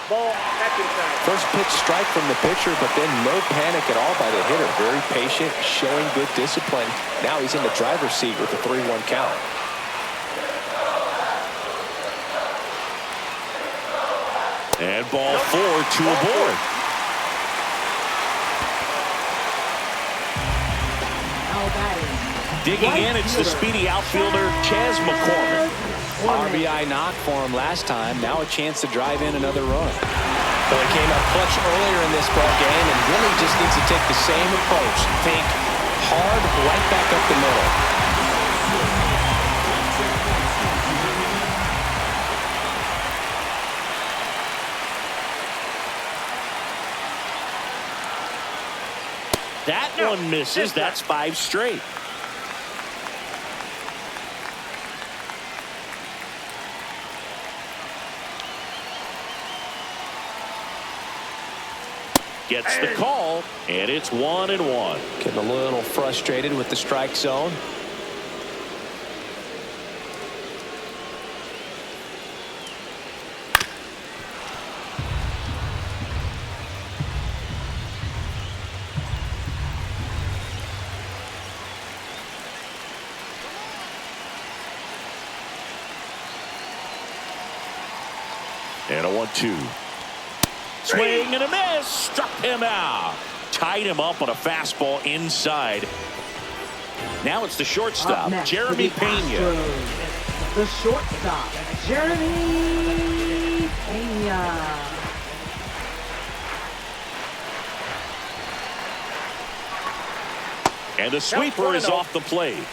Ball back inside. First pitch strike from the pitcher, but then no panic at all by the hitter. Very patient, showing good discipline. Now he's in the driver's seat with the 3-1 count. And ball 4, 2 aboard. Now batting, Digging in, it's the speedy outfielder, Chas McCormick. RBI knock for him last time. Now a chance to drive in another run. So he came up clutch earlier in this ball game and really just needs to take the same approach. Think hard, right back up the middle. That one misses. That's 5 straight. Gets the call, and it's 1-1. Getting a little frustrated with the strike zone. And a 1-2. Swing and a miss. Struck him out. Tied him up on a fastball inside. Now it's the shortstop, Jeremy Pena. The shortstop, Jeremy Pena. And the sweeper is off the plate.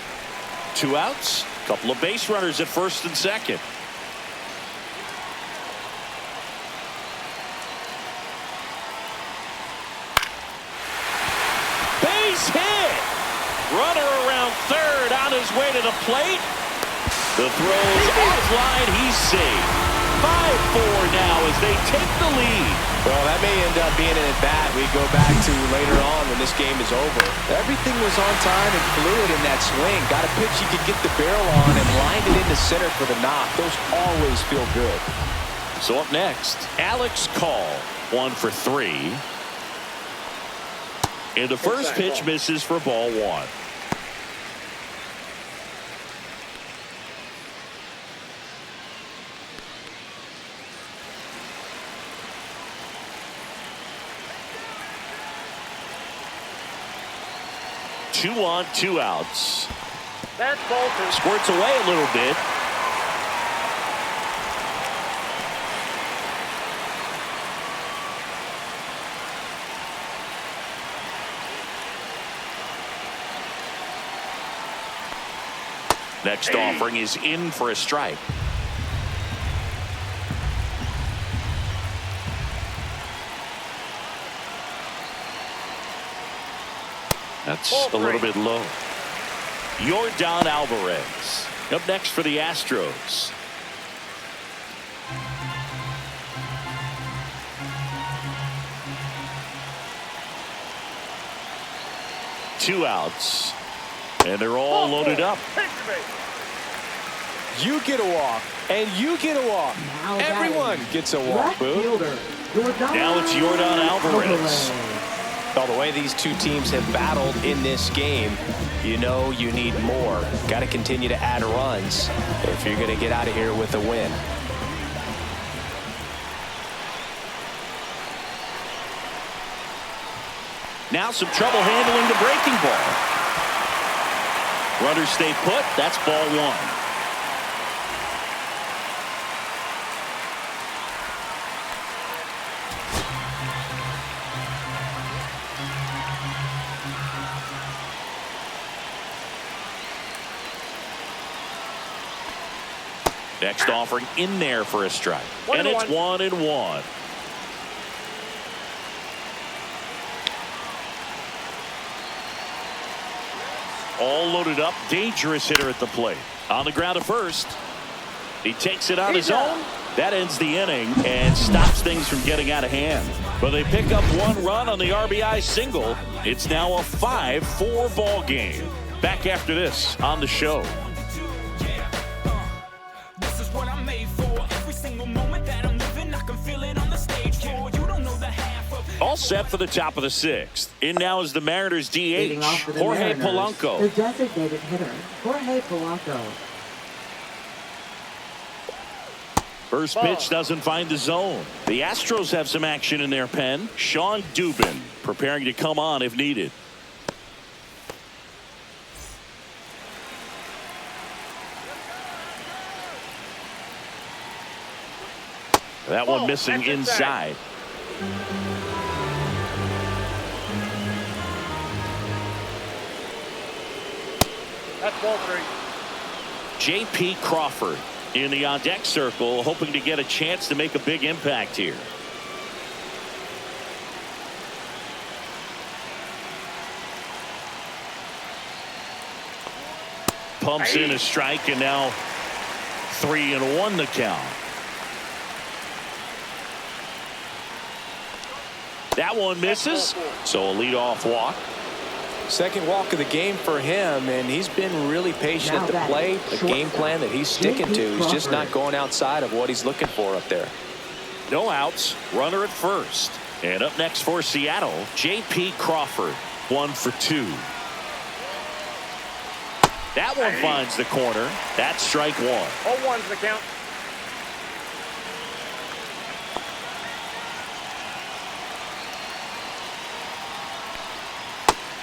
2 outs. Couple of base runners at first and second. Base hit. Runner around third on his way to the plate. The throw's offline. He's safe. 5-4 now as they take the lead. Well, that may end up being an at-bat we go back to later on when this game is over. Everything was on time and fluid in that swing. Got a pitch you could get the barrel on and lined it into center for the knock. Those always feel good. So up next, Alex Call. 1 for 3. And the first pitch misses for ball 1. Two on, 2 outs. That's Bolton. Squirts away a little bit. Next offering is in for a strike. That's a little bit low. Yordan Alvarez up next for the Astros. Two outs. And they're all loaded up. You get a walk, and you get a walk. Everyone gets a walk, Boo. Now it's Yordan Alvarez. Well, the way these two teams have battled in this game, you know you need more. Got to continue to add runs if you're going to get out of here with a win. Now some trouble handling the breaking ball. Runners stay put. That's ball 1. Next offering in there for a strike. And it's 1-1. All loaded up. Dangerous hitter at the plate. On the ground at first. He takes it on his own. That ends the inning and stops things from getting out of hand. But they pick up 1 run on the RBI single. It's now a 5-4 ball game. Back after this on the show. All set for the top of the 6th. In now is the Mariners DH, Jorge Polanco. The designated hitter, Jorge Polanco. First pitch doesn't find the zone. The Astros have some action in their pen. Sean Dubin preparing to come on if needed. That one missing inside. That's ball 3. J.P. Crawford in the on-deck circle, hoping to get a chance to make a big impact here. Pumps in a strike, and now 3-1 the count. That one misses, so a leadoff walk. Second walk of the game for him, and he's been really patient at the plate. The game plan that he's sticking to, he's just not going outside of what he's looking for up there. No outs, runner at first. And up next for Seattle, J.P. Crawford, 1 for 2. That one finds the corner. That's strike 1. 0-1's the count.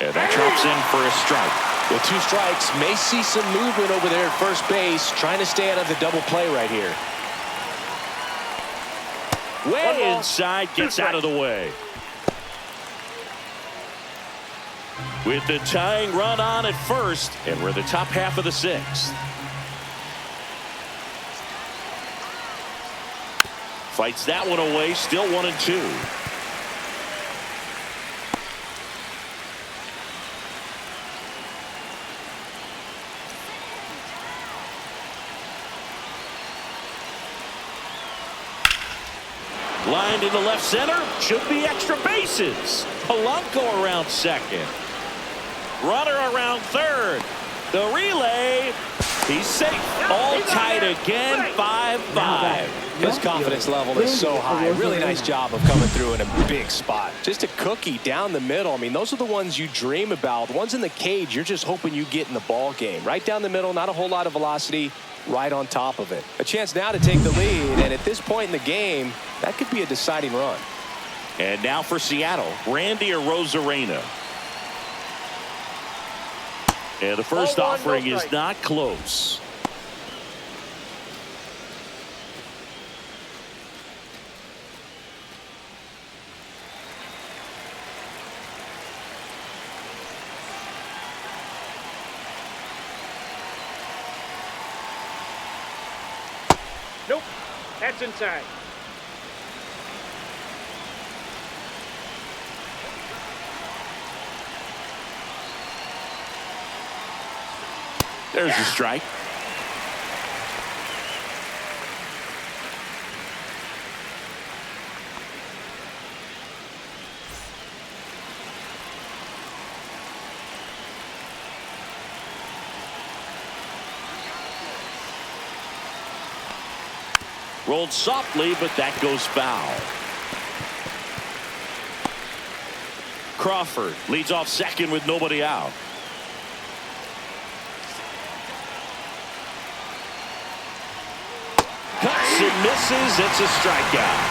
And that drops in for a strike. With 2 strikes, may see some movement over there at first base, trying to stay out of the double play right here. Way inside, gets out of the way. With the tying run on at first, and we're the top half of the 6th. Fights that one away, still 1-2. Lined into left center, should be extra bases. Polanco around second. Runner around third. The relay, he's safe. All tied again, 5-5. His confidence level is so high. Really nice job of coming through in a big spot. Just a cookie down the middle. I mean, those are the ones you dream about. The ones in the cage, you're just hoping you get in the ball game. Right down the middle, not a whole lot of velocity, right on top of it. A chance now to take the lead, and at this point in the game, that could be a deciding run. And now for Seattle, Randy Arozarena. And the first offering is not close. Nope. That's inside. There's a strike. Rolled softly, but that goes foul. Crawford leads off second with nobody out. Cuts and misses. It's a strikeout.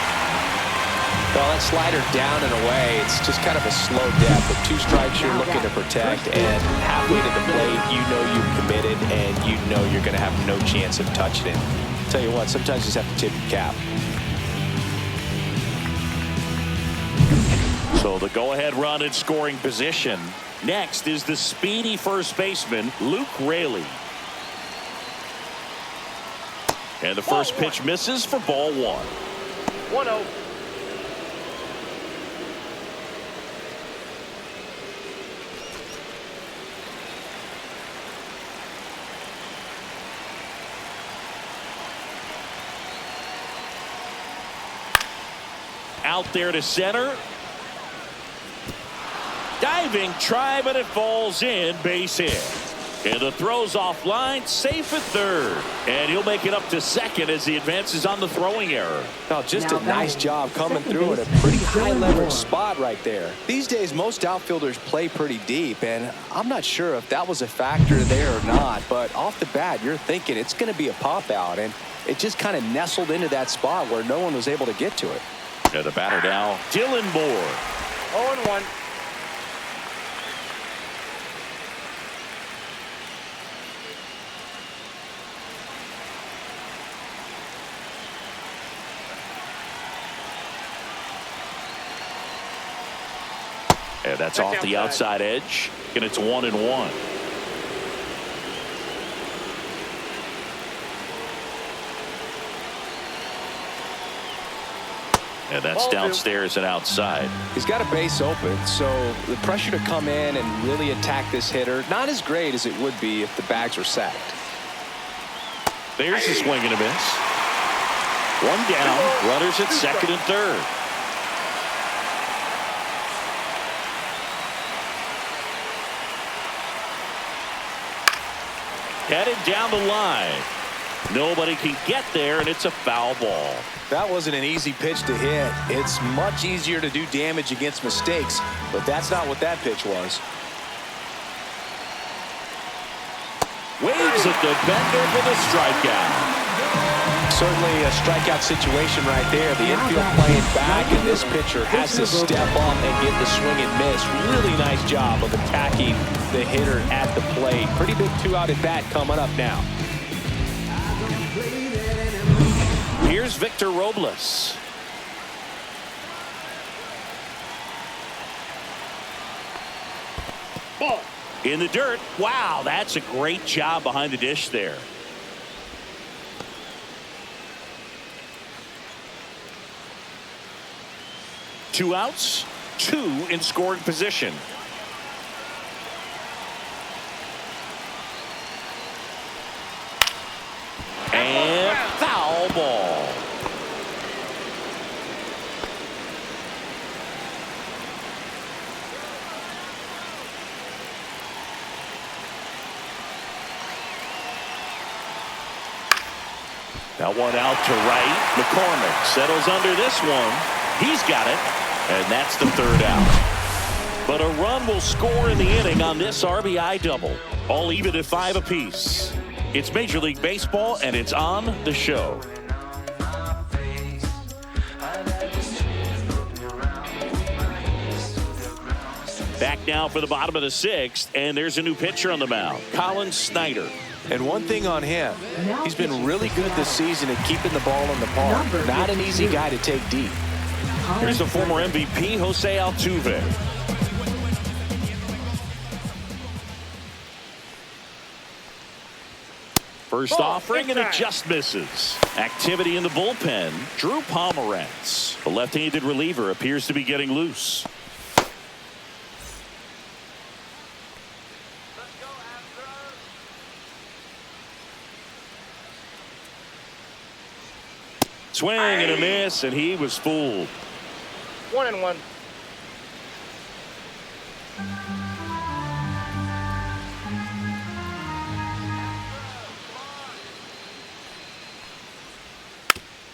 Well, that slider down and away, it's just kind of a slow death. With 2 strikes, you're looking to protect, and halfway to the plate, you know you've committed, and you know you're going to have no chance of touching it. Tell you what, sometimes you just have to tip your cap. So the go-ahead run in scoring position. Next is the speedy first baseman, Luke Raley. And the first pitch misses for ball 1. 1-0. Out there to center. Diving try, but it falls in. Base hit. And the throw's offline, safe at third. And he'll make it up to second as he advances on the throwing error. Oh, just a nice job coming through in a pretty high leverage spot right there. These days, most outfielders play pretty deep, and I'm not sure if that was a factor there or not, but off the bat, you're thinking it's going to be a pop out, and it just kind of nestled into that spot where no one was able to get to it. And the batter now, Dylan Moore. 0-1. And that's off the outside edge, and it's 1-1. And that's downstairs and outside. He's got a base open, so the pressure to come in and really attack this hitter, not as great as it would be if the bags were sacked. There's a swing and a miss. 1 down, runners at second and third. Headed down the line. Nobody can get there, and it's a foul ball. That wasn't an easy pitch to hit. It's much easier to do damage against mistakes, but that's not what that pitch was. Waves at the bender for the strikeout. Certainly a strikeout situation right there. The infield playing back, and this pitcher has to step up and get the swing and miss. Really nice job of attacking the hitter at the plate. Pretty big 2-out at bat coming up now. Here's Victor Robles. Ball. In the dirt. Wow, that's a great job behind the dish there. Two outs, two in scoring position. And foul ball. That one out to right. McCormick settles under this one. He's got it. And that's the third out. But a run will score in the inning on this RBI double. All even at 5 apiece. It's Major League Baseball, and it's on the show. Back now for the bottom of the 6th, and there's a new pitcher on the mound, Colin Snyder. And one thing on him, he's been really good this season at keeping the ball in the park. Not an easy guy to take deep. Here's the former MVP, Jose Altuve. First offering, and it just misses. Activity in the bullpen. Drew Pomeranz, the left-handed reliever, appears to be getting loose. Swing and a miss, and he was fooled. 1-1.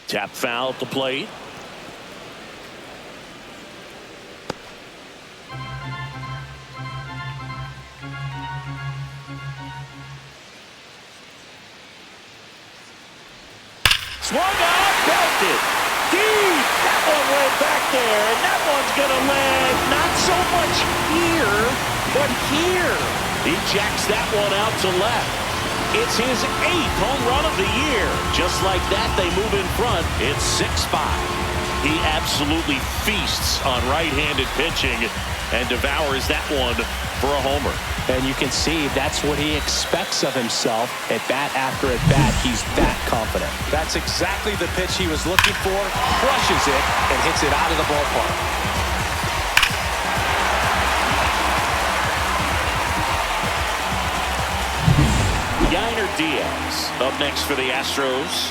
Tap foul at the plate. Swung out, belted. Deep. That one went back there, and that one's going to land not so much here, but here. He jacks that one out to left. It's his 8th home run of the year. Just like that, they move in front. It's 6-5. He absolutely feasts on right-handed pitching and devours that one for a homer. And you can see that's what he expects of himself at bat after at bat. He's that confident. That's exactly the pitch he was looking for. Crushes it and hits it out of the ballpark. Gunnar Diaz up next for the Astros.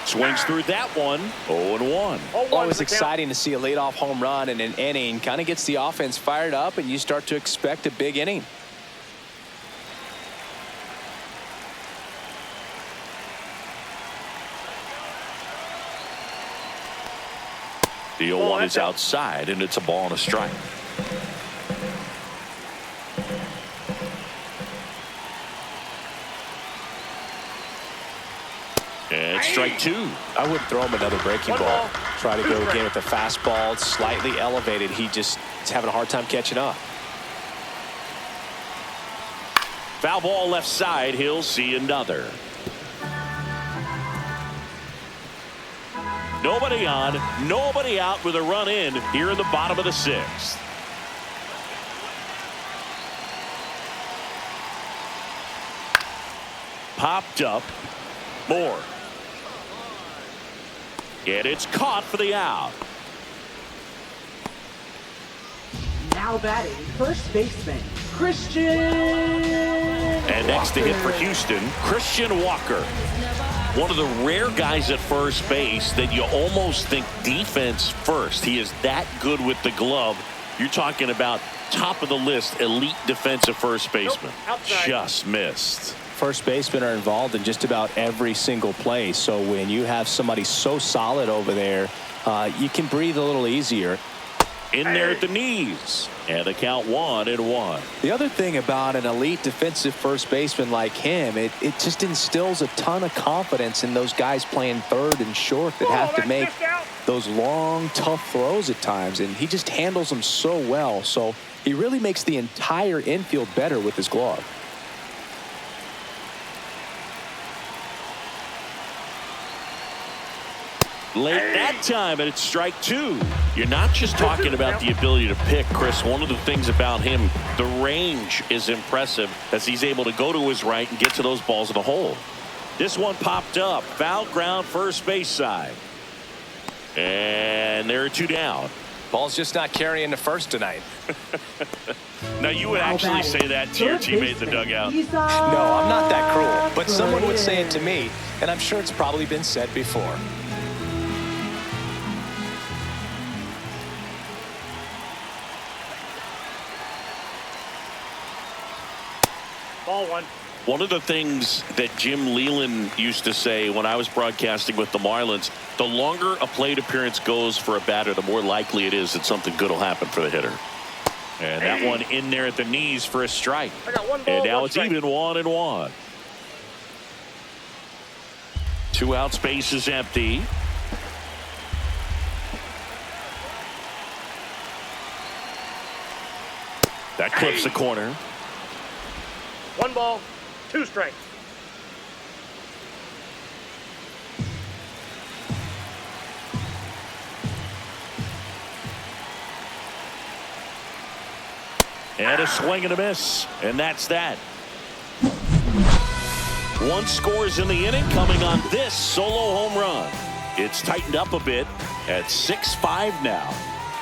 Swings through that one. 0-1. Always exciting to see a leadoff home run in an inning. Kind of gets the offense fired up, and you start to expect a big inning. The 0-1 is outside, and it's a ball and a strike. And strike 2. I wouldn't throw him another breaking ball. Try to go again with the fastball. Slightly elevated. He just is having a hard time catching up. Foul ball left side. He'll see another. Nobody on, nobody out with a run in here in the bottom of the 6th. Popped up. Moore. And it's caught for the out. Now batting, first baseman, Christian. And next to hit for Houston, Christian Walker. One of the rare guys at first base that you almost think defense first. He is that good with the glove. You're talking about top of the list, elite defensive first baseman. Just missed. First basemen are involved in just about every single play. So when you have somebody so solid over there, you can breathe a little easier. In there at the knees. And the count 1-1. The other thing about an elite defensive first baseman like him, it just instills a ton of confidence in those guys playing third and short that have to make those long, tough throws at times. And he just handles them so well. So he really makes the entire infield better with his glove. Late that time, and it's strike 2. You're not just talking about the ability to pick, Chris. One of the things about him, the range is impressive as he's able to go to his right and get to those balls in the hole. This one popped up. Foul ground, first base side. And there are 2 down. Ball's just not carrying the first tonight. Now, you would actually say that to your teammate in the dugout. No, I'm not that cruel. But someone would say it to me, and I'm sure it's probably been said before. Ball 1. One of the things that Jim Leland used to say when I was broadcasting with the Marlins, the longer a plate appearance goes for a batter, the more likely it is that something good will happen for the hitter. And that one in there at the knees for a strike. I got 1 ball, And now 1 it's strike. even 1-1. 2 out, space is empty. That clips the corner. 1 ball, 2 strikes. And a swing and a miss. And that's that. 1 scores in the inning coming on this solo home run. It's tightened up a bit at 6-5 now.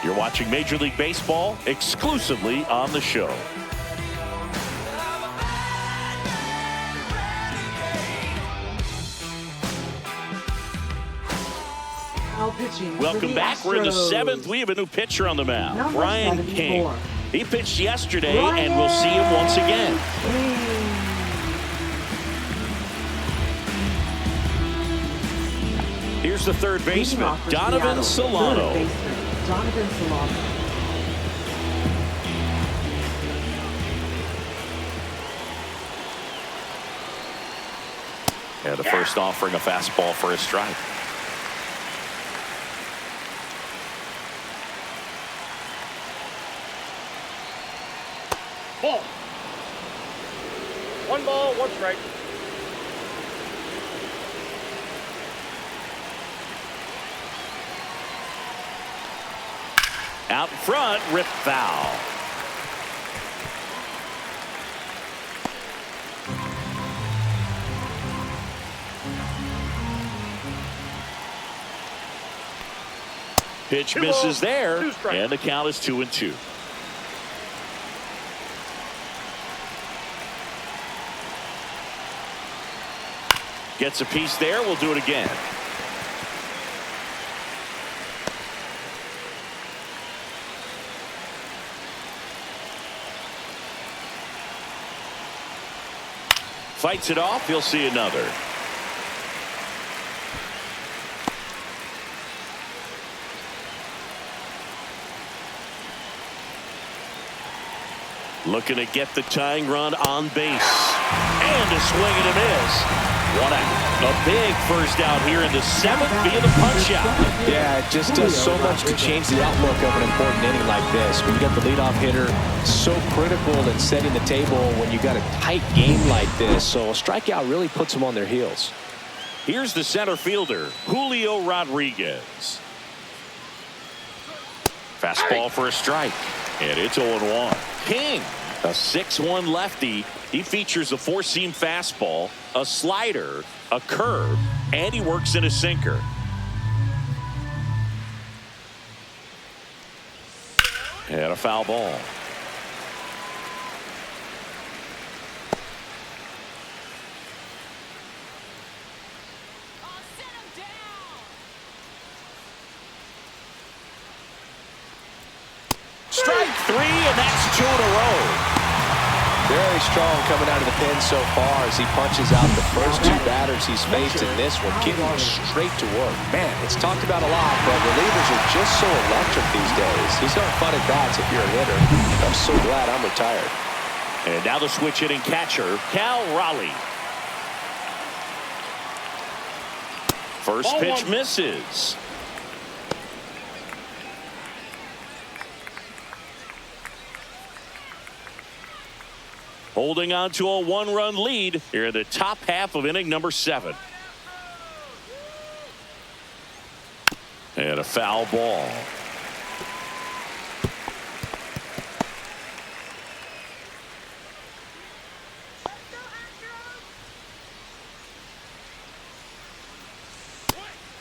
You're watching Major League Baseball exclusively on the show. Welcome back. We're in the 7th. We have a new pitcher on the mound, Number Brian 74. King. He pitched yesterday, and we'll see him once again. Here's the third baseman, Donovan Solano. Donovan Solano. And the first offering a fastball for a strike. Ball. 1 ball, 1 strike. Out in front, rip foul. Pitch misses there, and the count is 2-2. Gets a piece there. We'll do it again. Fights it off. He'll see another. Looking to get the tying run on base. And a swing and a miss. 1 out. A big first out here in the 7th via the punch out. Yeah, it just does so much to change the outlook of an important inning like this. When you got the leadoff hitter, so critical in setting the table when you got a tight game like this. So a strikeout really puts them on their heels. Here's the center fielder, Julio Rodriguez. Fastball for a strike. And it's 0-1. King, a 6-1 lefty. He features a 4-seam fastball, a slider, a curve, and he works in a sinker. And a foul ball. Strike 3, and that's 2 in a row. Very strong coming out of the pen so far as he punches out the first 2 batters he's faced in this one, getting straight to work. Man, it's talked about a lot, but relievers are just so electric these days. These aren't fun at bats if you're a hitter. I'm so glad I'm retired. And now the switch hitting catcher, Cal Raleigh. First pitch misses. Holding on to a 1-run lead here in the top half of inning number 7. And a foul ball.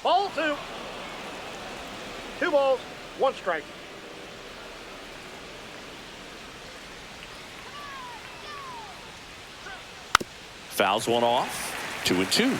Ball 2. 2 balls, 1 strike. Fouls one off. 2-2.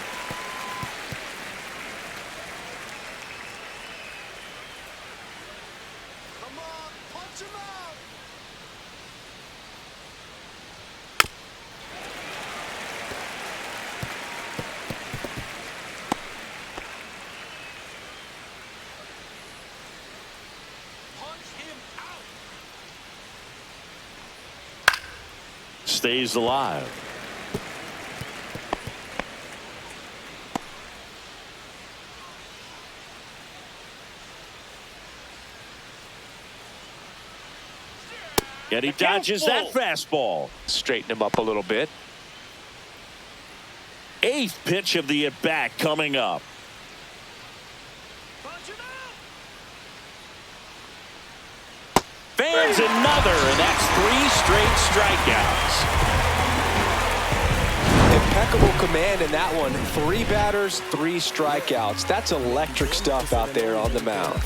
Stays alive. And he dodges that fastball. Straighten him up a little bit. 8th pitch of the at-bat coming up. Fans another, and that's 3 straight strikeouts. Impeccable command in that one. 3 batters, 3 strikeouts. That's electric stuff out there on the mound.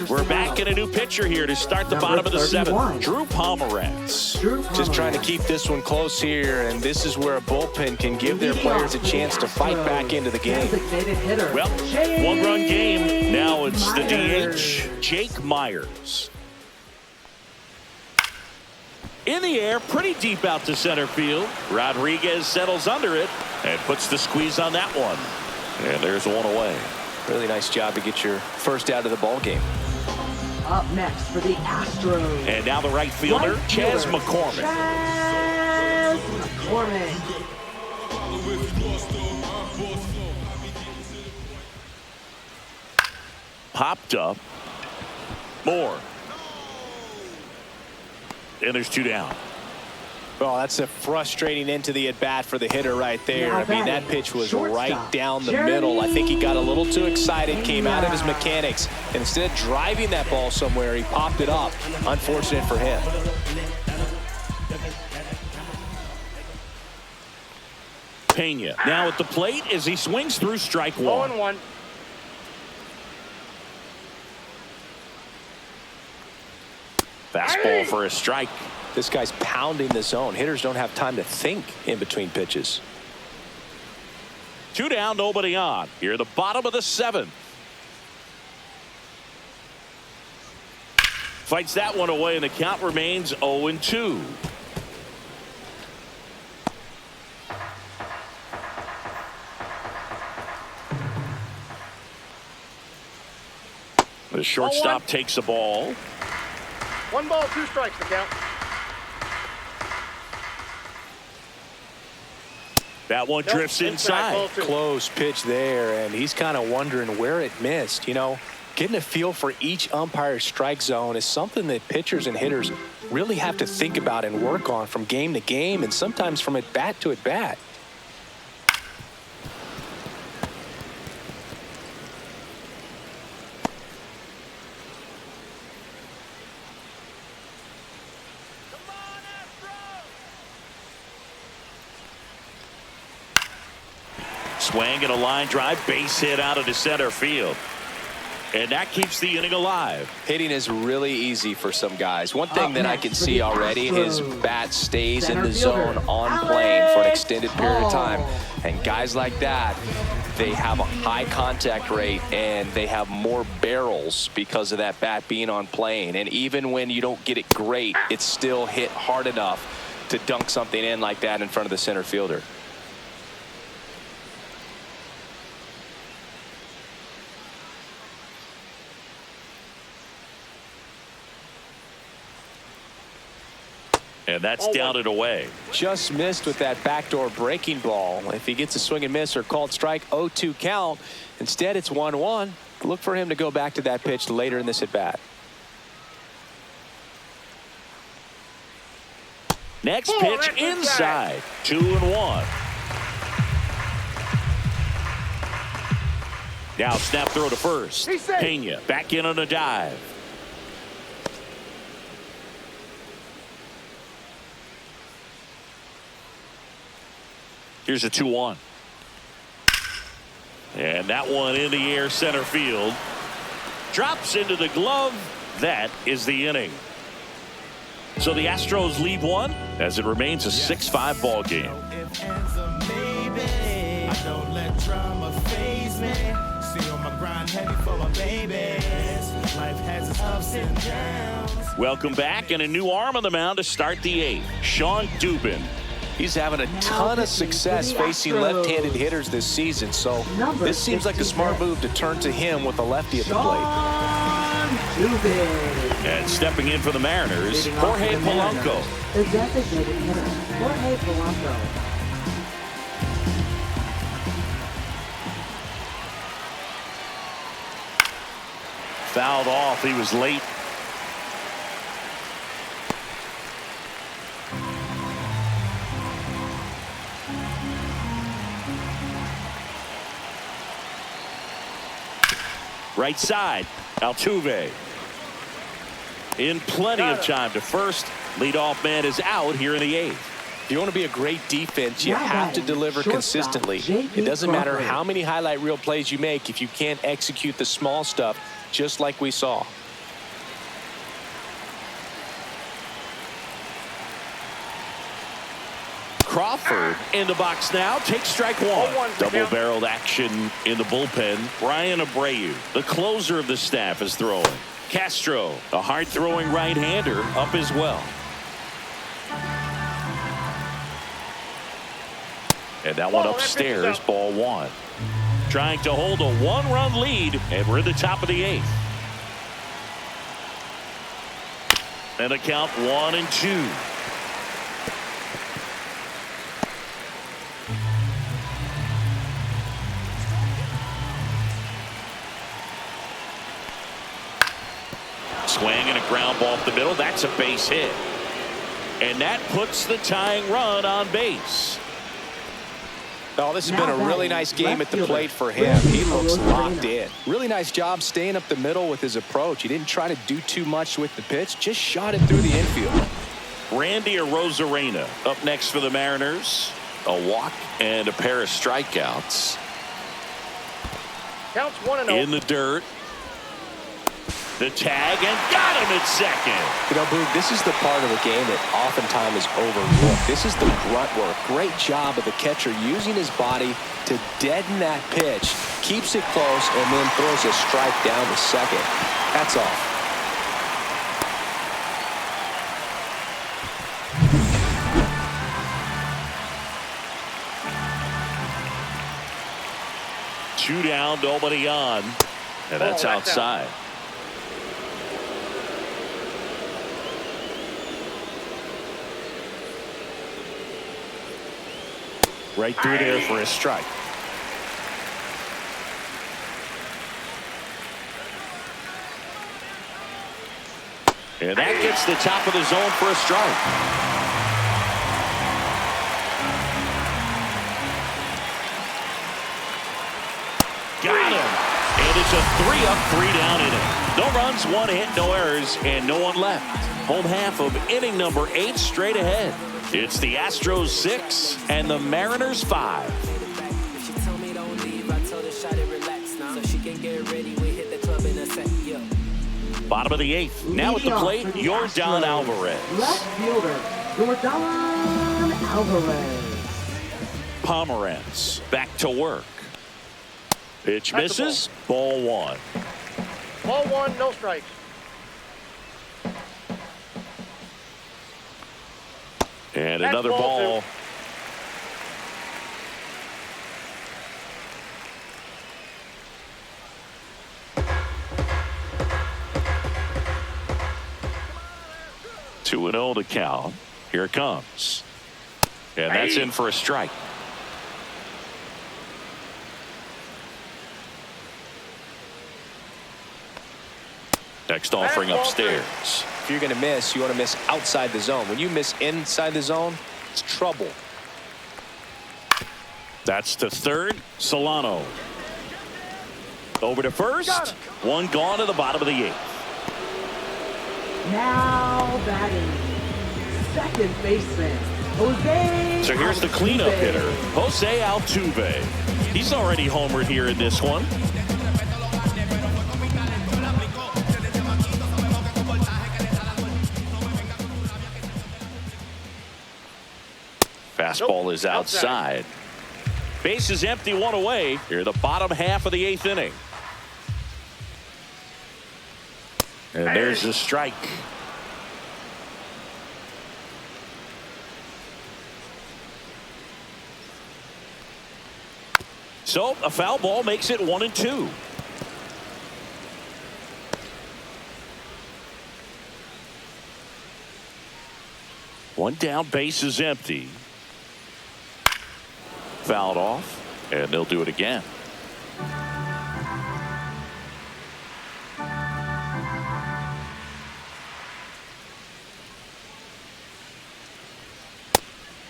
We're back in a new pitcher here to start the bottom of the 7th. Drew Pomeranz. Just trying to keep this one close here, and this is where a bullpen can give their players a chance to fight back into the game. Well, 1-run game. Now it's the DH, Jake Myers. In the air, pretty deep out to center field. Rodriguez settles under it and puts the squeeze on that one. And there's one away. Really nice job to get your first out of the ball game. Up next for the Astros. And now the right fielder, Chas McCormick. Chas McCormick. Popped up. Moore. And there's 2 down. Well, that's a frustrating end to the at-bat for the hitter right there. I mean, that pitch was right down the middle. I think he got a little too excited, came out of his mechanics. And instead of driving that ball somewhere, he popped it up. Unfortunate for him. Pena now at the plate as he swings through strike 1. 0-1. Fastball for a strike. This guy's pounding the zone. Hitters don't have time to think in between pitches. 2 down, nobody on. Here, the bottom of the 7th. Fights that one away, and the count remains 0-2. The shortstop takes the ball. 1 ball, 2 strikes the count. That one drifts inside. Close pitch there, and he's kind of wondering where it missed. You know, getting a feel for each umpire's strike zone is something that pitchers and hitters really have to think about and work on from game to game, and sometimes from at bat to at bat. Swing and a line drive, base hit out of the center field. And that keeps the inning alive. Hitting is really easy for some guys. One thing that I can see already, his bat stays in the zone on plane for an extended period of time. And guys like that, they have a high contact rate and they have more barrels because of that bat being on plane. And even when you don't get it great, it's still hit hard enough to dunk something in like that in front of the center fielder. And that's down and away. Just missed with that backdoor breaking ball. If he gets a swing and miss or called strike, 0-2 count. Instead, it's 1-1. Look for him to go back to that pitch later in this at bat. Next pitch inside. 2-1. Now snap throw to first. Pena back in on a dive. Here's a 2-1. And that one in the air center field. Drops into the glove. That is the inning. So the Astros lead one as it remains a 6-5 ball game. Welcome back, and a new arm on the mound to start the 8th. Sean Dubin. He's having a ton of success facing left-handed hitters this season, so this seems like a smart move to turn to him with a lefty at the plate. And stepping in for the Mariners, Jorge Polanco. The designated hitter, Jorge Polanco. Fouled off. He was late. Right side, Altuve. In plenty of time to first. Leadoff man is out here in the 8th. If you want to be a great defense, you have to deliver consistently. It doesn't matter how many highlight reel plays you make if you can't execute the small stuff, just like we saw. Crawford in the box now. Takes strike one. Double-barreled action in the bullpen. Brian Abreu, the closer of the staff, is throwing. Castro, a hard-throwing right-hander, up as well. And that one upstairs, ball 1. Trying to hold a 1-run lead, and we're at the top of the 8th. And a count 1-2. Swing and a ground ball up the middle. That's a base hit. And that puts the tying run on base. Oh, this has been a really nice game at the plate for him. He looks locked in. Really nice job staying up the middle with his approach. He didn't try to do too much with the pitch, just shot it through the infield. Randy Arozarena up next for the Mariners. A walk and a pair of strikeouts. Counts 1-0. In the dirt. The tag, and got him at second. You know, Boog, this is the part of the game that oftentimes is overlooked. This is the grunt work. Great job of the catcher using his body to deaden that pitch, keeps it close, and then throws a strike down to second. That's all. Two down, nobody on, and that's outside. Right through there for a strike. And that gets the top of the zone for a strike. Got him. And it's a 3-up, 3-down inning. No runs, 1 hit, no errors, and no one left. Home half of inning number 8 straight ahead. It's the Astros 6 and the Mariners 5. She told me don't leave, I told her shot it relax now. So she can get ready, we hit the club. Bottom of the 8th. Now at the plate, Yordan Alvarez. Left fielder, Yordan Alvarez. Pomeranz back to work. Pitch misses. Ball 1. Ball 1, no strikes. And That's another ball ball. 2-0 to count. Here it comes. And that's in for a strike. Next offering upstairs. If you're going to miss, you want to miss outside the zone. When you miss inside the zone, it's trouble. That's to third. Solano. Over to first. One gone to the bottom of the 8th. Now batting, second baseman, Jose. So here's the cleanup Altuve. hitter, Jose Altuve. He's already homered here in this one. Fastball is outside. Base is empty, 1 away. Here the bottom half of the 8th inning. And there's the strike. So a foul ball makes it 1-2. One down, base is empty. Fouled off, and they'll do it again.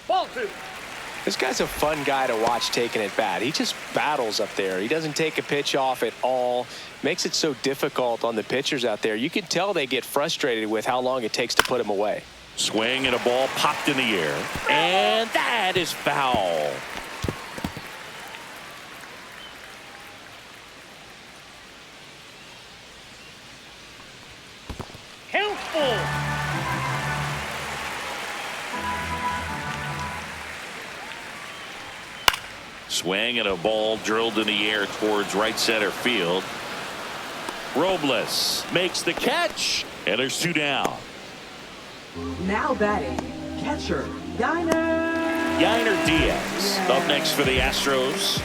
Ball 2. This guy's a fun guy to watch taking at bat. He just battles up there. He doesn't take a pitch off at all. Makes it so difficult on the pitchers out there. You can tell they get frustrated with how long it takes to put him away. Swing and a ball popped in the air. And that is foul. Count full. Swing and a ball drilled in the air towards right center field. Robles makes the catch, and there's 2 down. Now batting, catcher, Yainer Diaz up next for the Astros.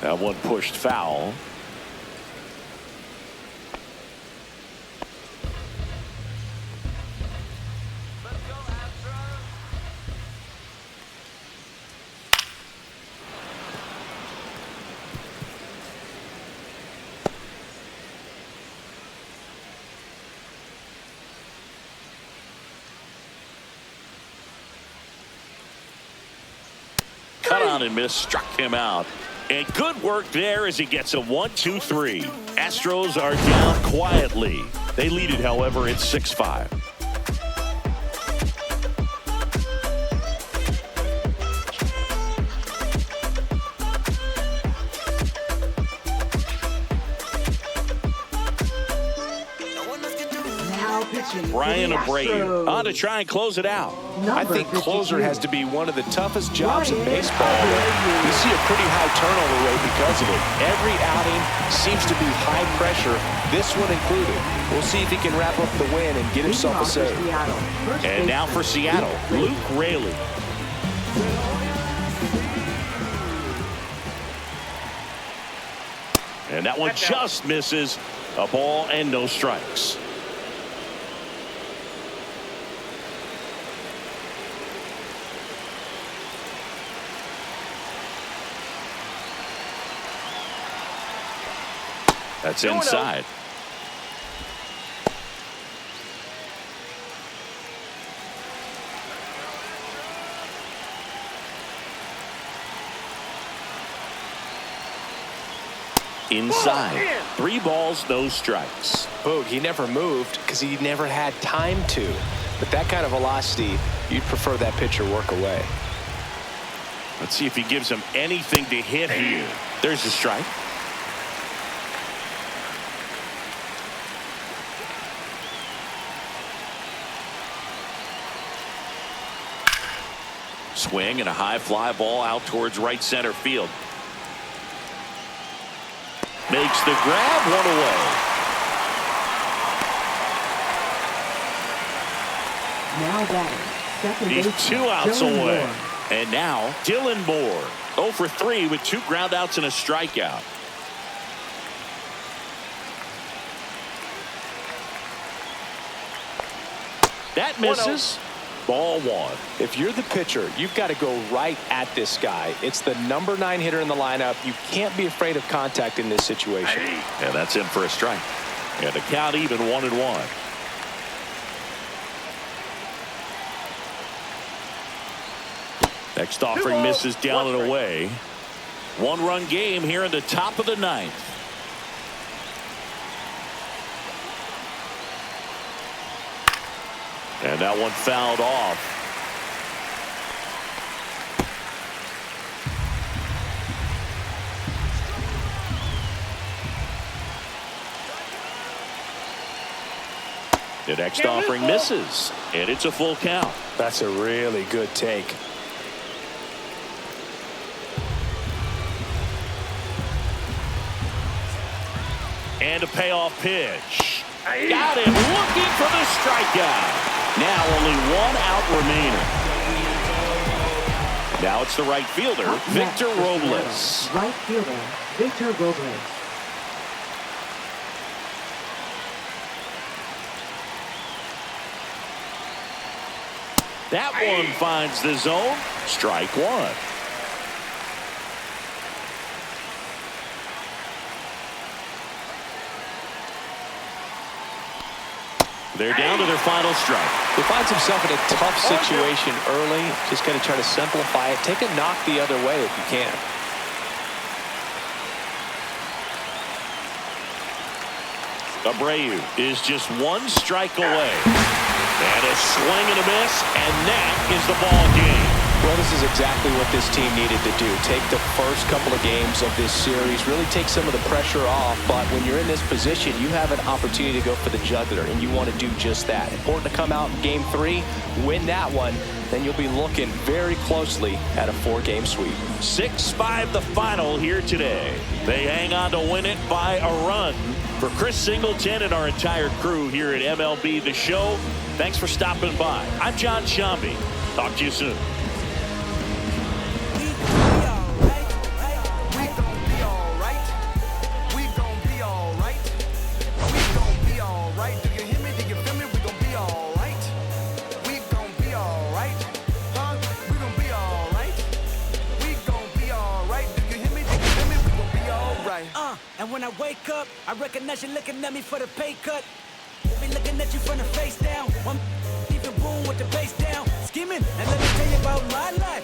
That one pushed foul. Cut on and miss, struck him out. And good work there as he gets a 1-2-3. Astros are down quietly. They lead it, however, at 6-5. Now pitching. Brian for the Abreu Astros. on to try and close it out. I think closer 52. has to be one of the toughest jobs in Brian baseball. Abreu. You see a pretty high turnover rate because of it. Every outing seems to be high pressure, this one included. We'll see if he can wrap up the win and get himself a save. And now for Seattle, Luke Raley. And that one just misses. A ball and no strikes. That's inside. Inside. 3 balls, no strikes. Boog, he never moved because he never had time to. But that kind of velocity, you'd prefer that pitcher work away. Let's see if he gives him anything to hit here. There's the strike. Swing and a high fly ball out towards right center field. Makes the grab, one away. Now batting, second He's baseman, 2 outs Dylan away. Moore. And now Dylan Moore, 0 for 3 with 2 groundouts and a strikeout. That misses. Ball 1. If you're the pitcher, you've got to go right at this guy. It's the number 9 hitter in the lineup. You can't be afraid of contact in this situation. And that's in for a strike. And the count even 1-1. Next offering misses down and away. 1-run game here in the top of the 9th. And that one fouled off. The next offering misses, and it's a full count. That's a really good take. And a payoff pitch. Got him looking for the strikeout. Now only 1 out remaining. Now it's the right fielder, Victor Robles. Right fielder, Victor Robles. That one finds the zone. Strike 1. They're down to their final strike. He finds himself in a tough situation early. Just got to try to simplify it. Take a knock the other way if you can. Abreu is just 1 strike away. And a swing and a miss, and that is the ball game. Well, this is exactly what this team needed to do. Take the first couple of games of this series, really take some of the pressure off. But when you're in this position, you have an opportunity to go for the jugular, and you want to do just that. Important to come out in Game 3, win that one, then you'll be looking very closely at a 4-game sweep. 6-5 the final here today. They hang on to win it by a run. For Chris Singleton and our entire crew here at MLB The Show, thanks for stopping by. I'm John Shambi. Talk to you soon. And when I wake up, I recognize you looking at me for the pay cut. Be looking at you from the face down. One even boom with the bass down. Skimming, and let me tell you about my life.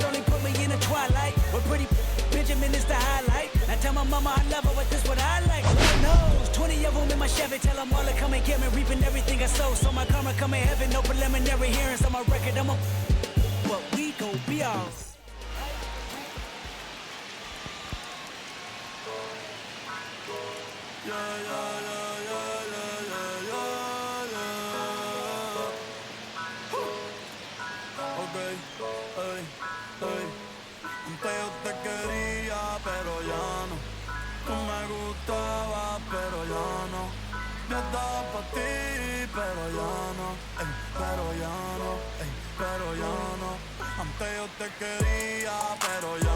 Only put me in the twilight. Where pretty Benjamin is the highlight. I tell my mama I love her, but this what I like. Lord knows, 20 of them in my Chevy. Tell them all to come and get me, reaping everything I sow. So my karma come in heaven, no preliminary hearings on my record. I'm a, but we gon' be all. Antes yo te quería, pero ya no. Tú me gustabas, pero ya no. Yo estaba pa' ti, pero ya no. Pero ya no, pero ya no. Antes yo te quería, pero ya no.